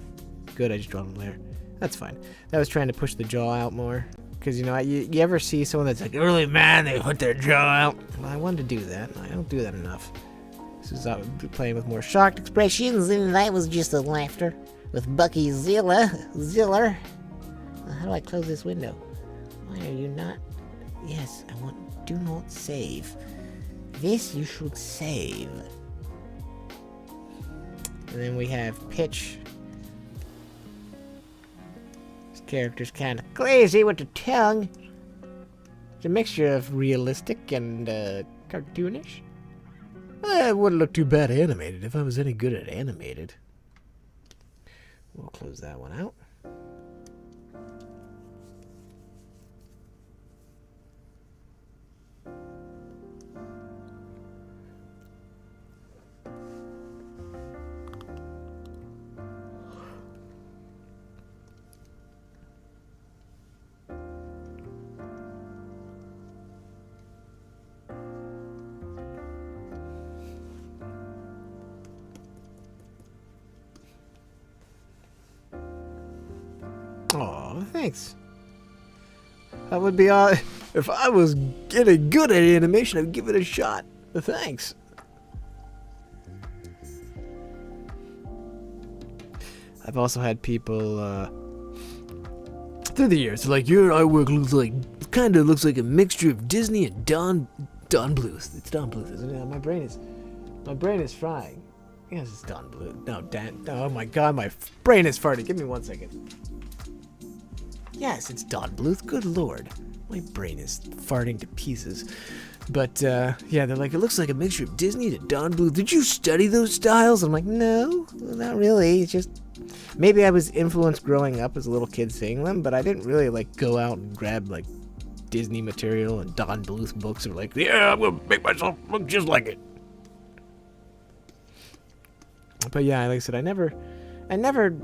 Good, I just drawn a layer. That's fine. That was trying to push the jaw out more. Because, you know, you ever see someone that's like, really man, they put their jaw out? Well, I wanted to do that. I don't do that enough. This is playing with more shocked Expressions, and that was just a laughter. With Bucky Ziller. How do I close this window? Why are you not... Yes, I want... Do not save. This you should save. And then we have Pitch. This character's kind of Crazy with the tongue. it's a mixture of realistic and cartoonish. Well, it wouldn't look too bad animated if I was any good at animated. We'll close that one out. Aw, thanks. That would be odd. If I was getting good at animation, I'd give it a shot. But thanks. I've also had people through the years like, your artwork looks like a mixture of Disney and Don Bluth. It's Don Bluth, isn't it? My brain is frying. Yes, it's Don Bluth. No, Dan. Oh my God, my brain is farting. Give me 1 second. Yes, it's Don Bluth. Good Lord. My brain is farting to pieces. But, yeah, they're like, it looks like a mixture of Disney to Don Bluth. Did you study those styles? I'm like, no, not really. It's just, maybe I was influenced growing up as a little kid seeing them, but I didn't really, go out and grab, Disney material and Don Bluth books and yeah, I'm gonna make myself look just like it. But yeah, like I said, I never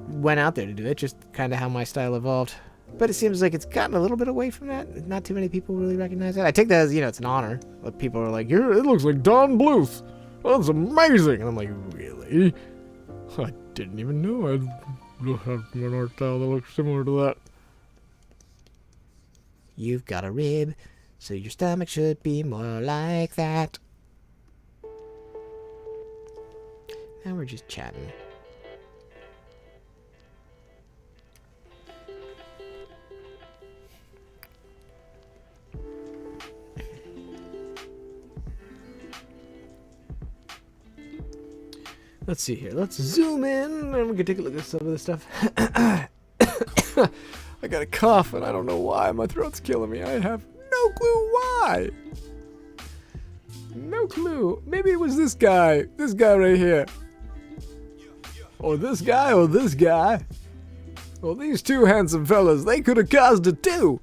went out there to do it, just kind of how my style evolved. But it seems like it's gotten a little bit away from that. Not too many people really recognize that. I take that as, it's an honor. But people are like, it looks like Don Bluth. That's amazing. And I'm like, really? I didn't even know I have an art style that looks similar to that. You've got a rib, so your stomach should be more like that. Now we're just chatting. Let's see here. Let's zoom in and we can take a look at some of this stuff. I got a cough and I don't know why. My throat's killing me. I have no clue why. No clue. Maybe it was this guy. This guy right here. Or this guy or this guy. Well, these two handsome fellas, they could have caused it too.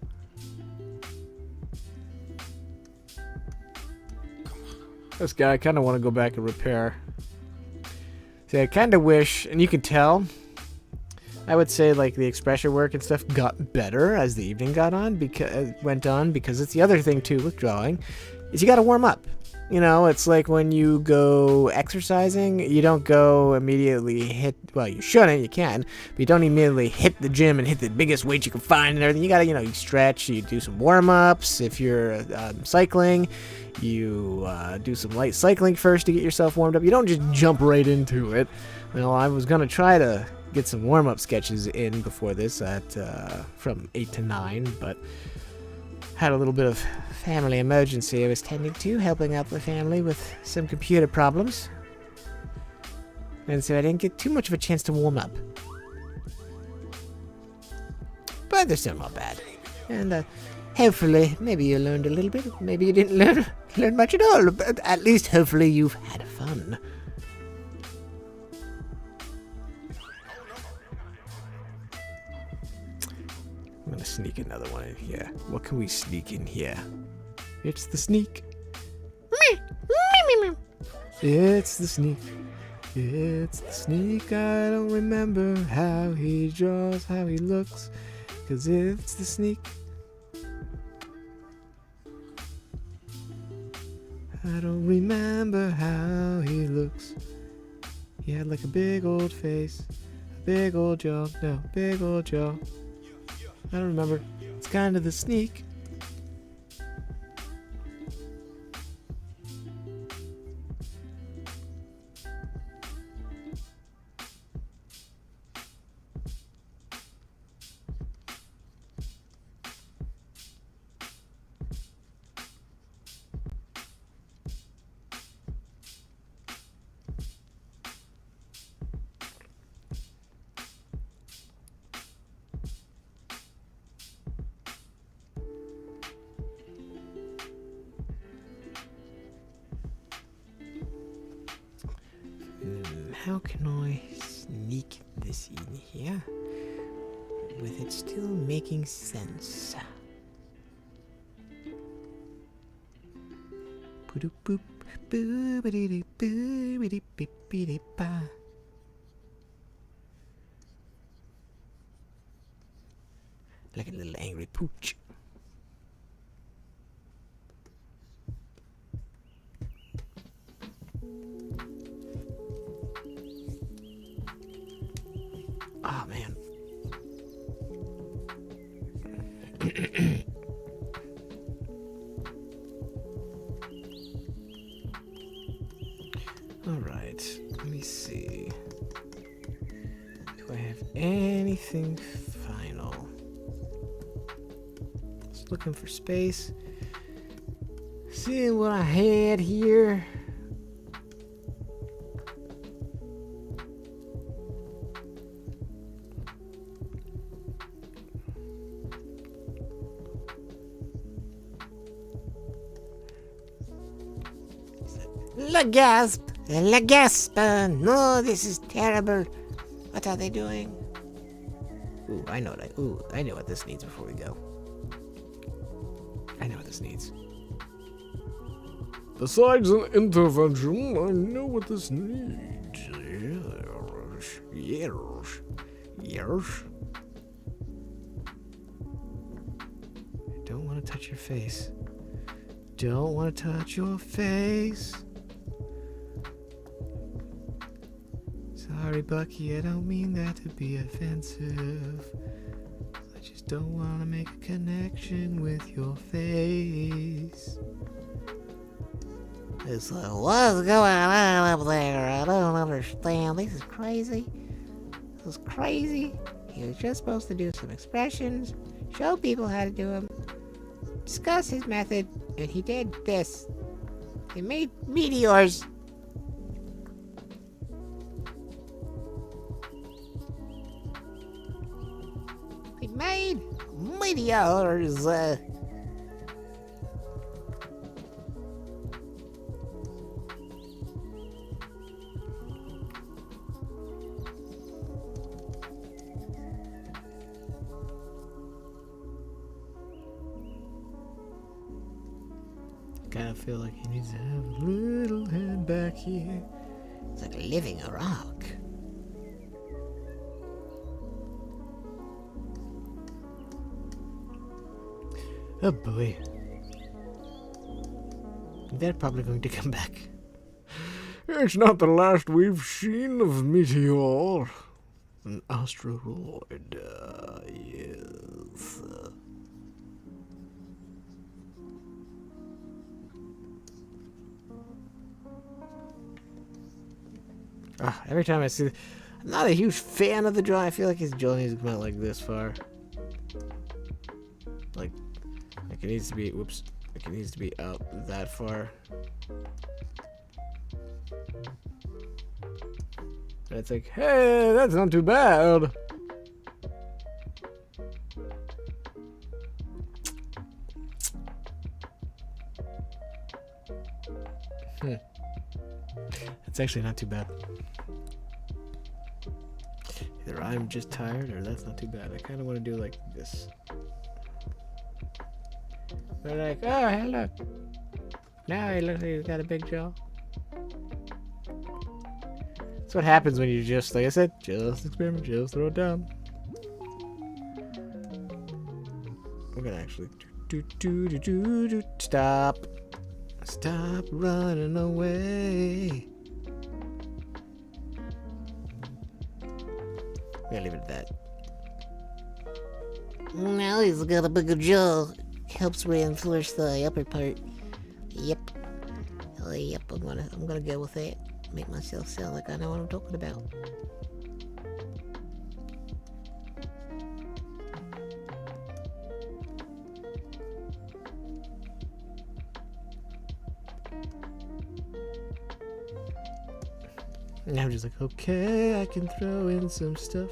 This guy, I kind of want to go back and repair. See, I kind of wish, and you can tell, I would say like the expression work and stuff got better as the evening went on, because it's the other thing too with drawing, is you got to warm up. You know, it's like when you go exercising, you don't go immediately well, you shouldn't, you can, but you don't immediately hit the gym and hit the biggest weight you can find and everything. You gotta, you strretch, you do some warm-ups. If you're cycling, you do some light cycling first to get yourself warmed up. You don't just jump right into it. Well, I was gonna try to get some warm-up sketches in before this from 8 to 9, but had a little bit of family emergency I was tending to, helping out the family with some computer problems. And so I didn't get too much of a chance to warm up. But they're still not bad. And hopefully, maybe you learned a little bit. Maybe you didn't learn much at all. But at least, hopefully, you've had fun. I'm gonna sneak another one in here. What can we sneak in here? It's the sneak. It's the sneak. It's the sneak. I don't remember how he draws, how he looks, 'cause it's the sneak. I don't remember how he looks. He had like a big old face, a big old jaw. No, big old jaw. I don't remember. It's kind of the sneak. How can I sneak this in here with it still making sense? Boop boop boop ba. Like a little angry pooch. Oh, man. All right. Let me see. Do I have anything final? Just looking for space. Seeing what I had here. La gasp! La gasp! No, this is terrible. What are they doing? Ooh, I know what this needs before we go. I know what this needs. Besides an intervention, I know what this needs. Yes. I don't want to touch your face. Don't want to touch your face. Sorry, Bucky, I don't mean that to be offensive. I just don't want to make a connection with your face. It's like, what's going on up there? I don't understand. This is crazy. This is crazy. He was just supposed to do some expressions, show people how to do them, discuss his method, and he did this. He made meteors. He made meteors. Kind of feel like he needs to have a little hand back here. It's like a living rock. Oh boy. They're probably going to come back. It's not the last we've seen of Meteor. An asteroid, yes. Every time I see... I'm not a huge fan of the drone. I feel like his drone needs to come out like this far. Like it needs to be... Whoops. Like it needs to be out that far. And it's like, hey, that's not too bad. It's actually not too bad. Either I'm just tired or that's not too bad. I kind of want to do like this. They're like, oh, hey, look. Now he looks like he's got a big jaw. That's what happens when you just, like I said, just experiment, just throw it down. I'm gonna actually stop. Stop running away. I'm gonna leave it at that. Now he's got a bigger jaw. Helps reinforce the upper part. Yep. Oh, yep, I'm gonna go with that. Make myself sound like I know what I'm talking about. And I'm just like, okay, I can throw in some stuff.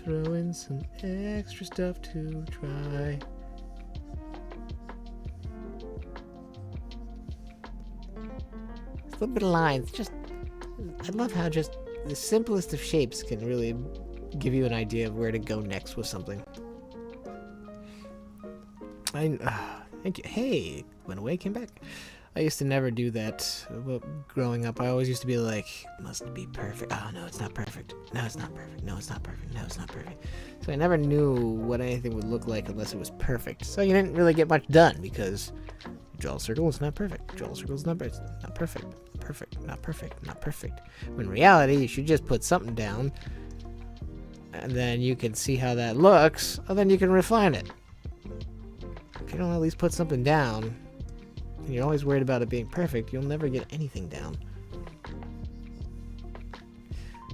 Throw in some extra stuff to try. A little bit of lines. Just, I love how just the simplest of shapes can really give you an idea of where to go next with something. Thank you. Hey, went away, came back. I used to never do that growing up. I always used to be like, must be perfect. Oh, no, it's not perfect. No, it's not perfect. No, it's not perfect. No, it's not perfect. So I never knew what anything would look like unless it was perfect. So you didn't really get much done because draw a circle is not perfect. Draw a circle is not perfect. Not perfect. Perfect. Not perfect. Not perfect. When in reality, you should just put something down and then you can see how that looks, and then you can refine it. If you don't at least put something down, and you're always worried about it being perfect, you'll never get anything down.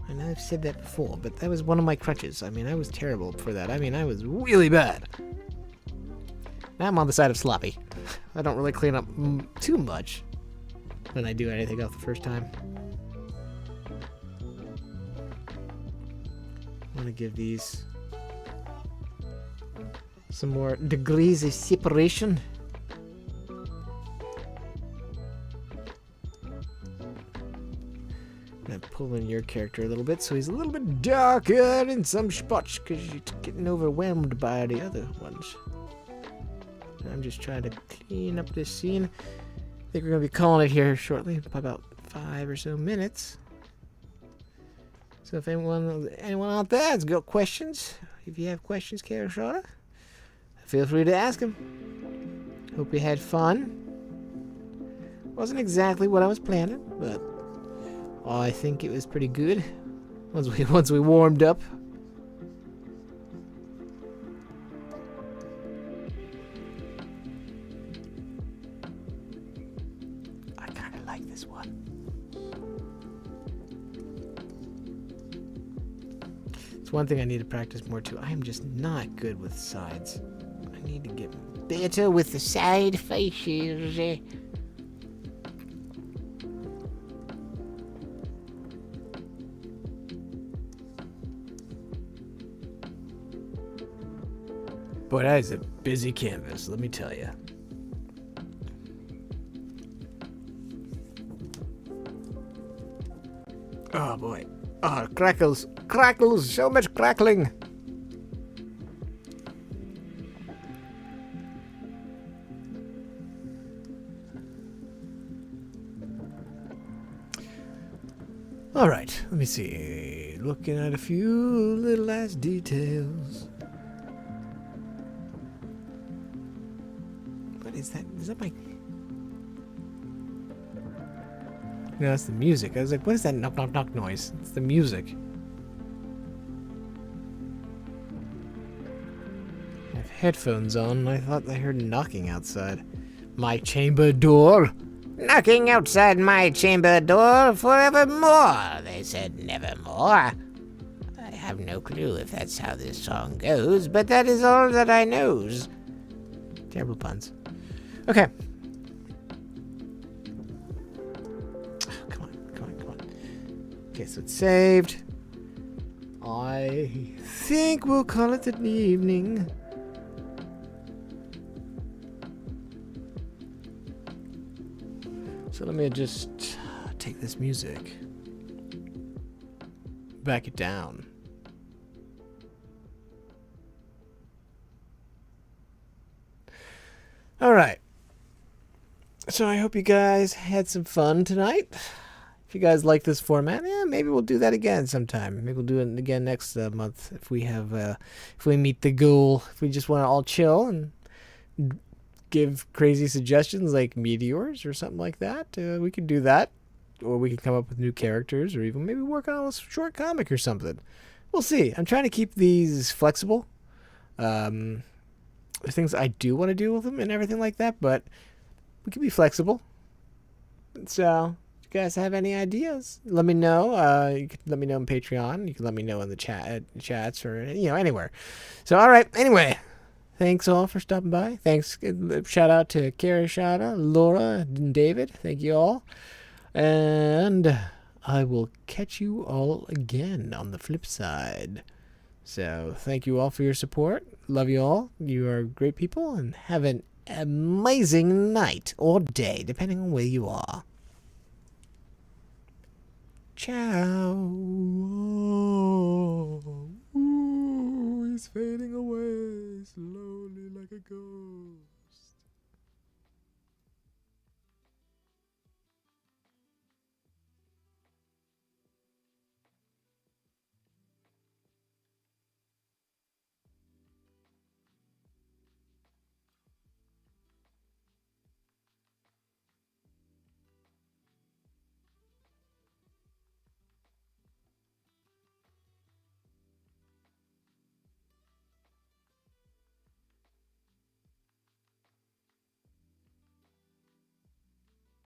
I know I've said that before, but that was one of my crutches. I mean, I was terrible for that. I mean, I was really bad. Now I'm on the side of sloppy. I don't really clean up too much when I do anything else the first time. I want to give these some more degrees of separation. I'm pulling your character a little bit so he's a little bit darker in some spots because you're getting overwhelmed by the other ones. I'm just trying to clean up this scene. I think we're going to be calling it here shortly, by about 5 or so minutes. So if anyone out there has got questions, if you have questions, Karashana, feel free to ask them. Hope you had fun. Wasn't exactly what I was planning, but I think it was pretty good once we warmed up. I kind of like this one. It's one thing I need to practice more too. I am just not good with sides. I need to get better with the side faces. Boy, that is a busy canvas, let me tell you. Oh boy. Oh, crackles. Crackles! So much crackling! Alright, let me see. Looking at a few little last details. What is that? Is that my... No, that's the music. I was like, what is that knock knock knock noise? It's the music. I have headphones on and I thought I heard knocking outside my chamber door. Knocking outside my chamber door forevermore, they said nevermore. I have no clue if that's how this song goes, but that is all that I knows. Terrible puns. Okay. Oh, come on. Okay, so it's saved. I think we'll call it an evening. So let me just take this music, back it down. All right. So I hope you guys had some fun tonight. If you guys like this format, maybe we'll do that again sometime. Maybe we'll do it again next month if we have, if we meet the goal. If we just want to all chill and give crazy suggestions like meteors or something like that, we could do that. Or we could come up with new characters, or even maybe work on a short comic or something. We'll see. I'm trying to keep these flexible. There's things I do want to do with them and everything like that, but we can be flexible. So, if you guys have any ideas, let me know. You can let me know on Patreon. You can let me know in the chats, or anywhere. So, all right. Anyway, thanks all for stopping by. Thanks. Shout out to Carrie, Shada, Laura, and David. Thank you all. And I will catch you all again on the flip side. So, thank you all for your support. Love you all. You are great people, and have an amazing night or day, depending on where you are. Ciao. Ooh, he's fading away slowly like a ghost.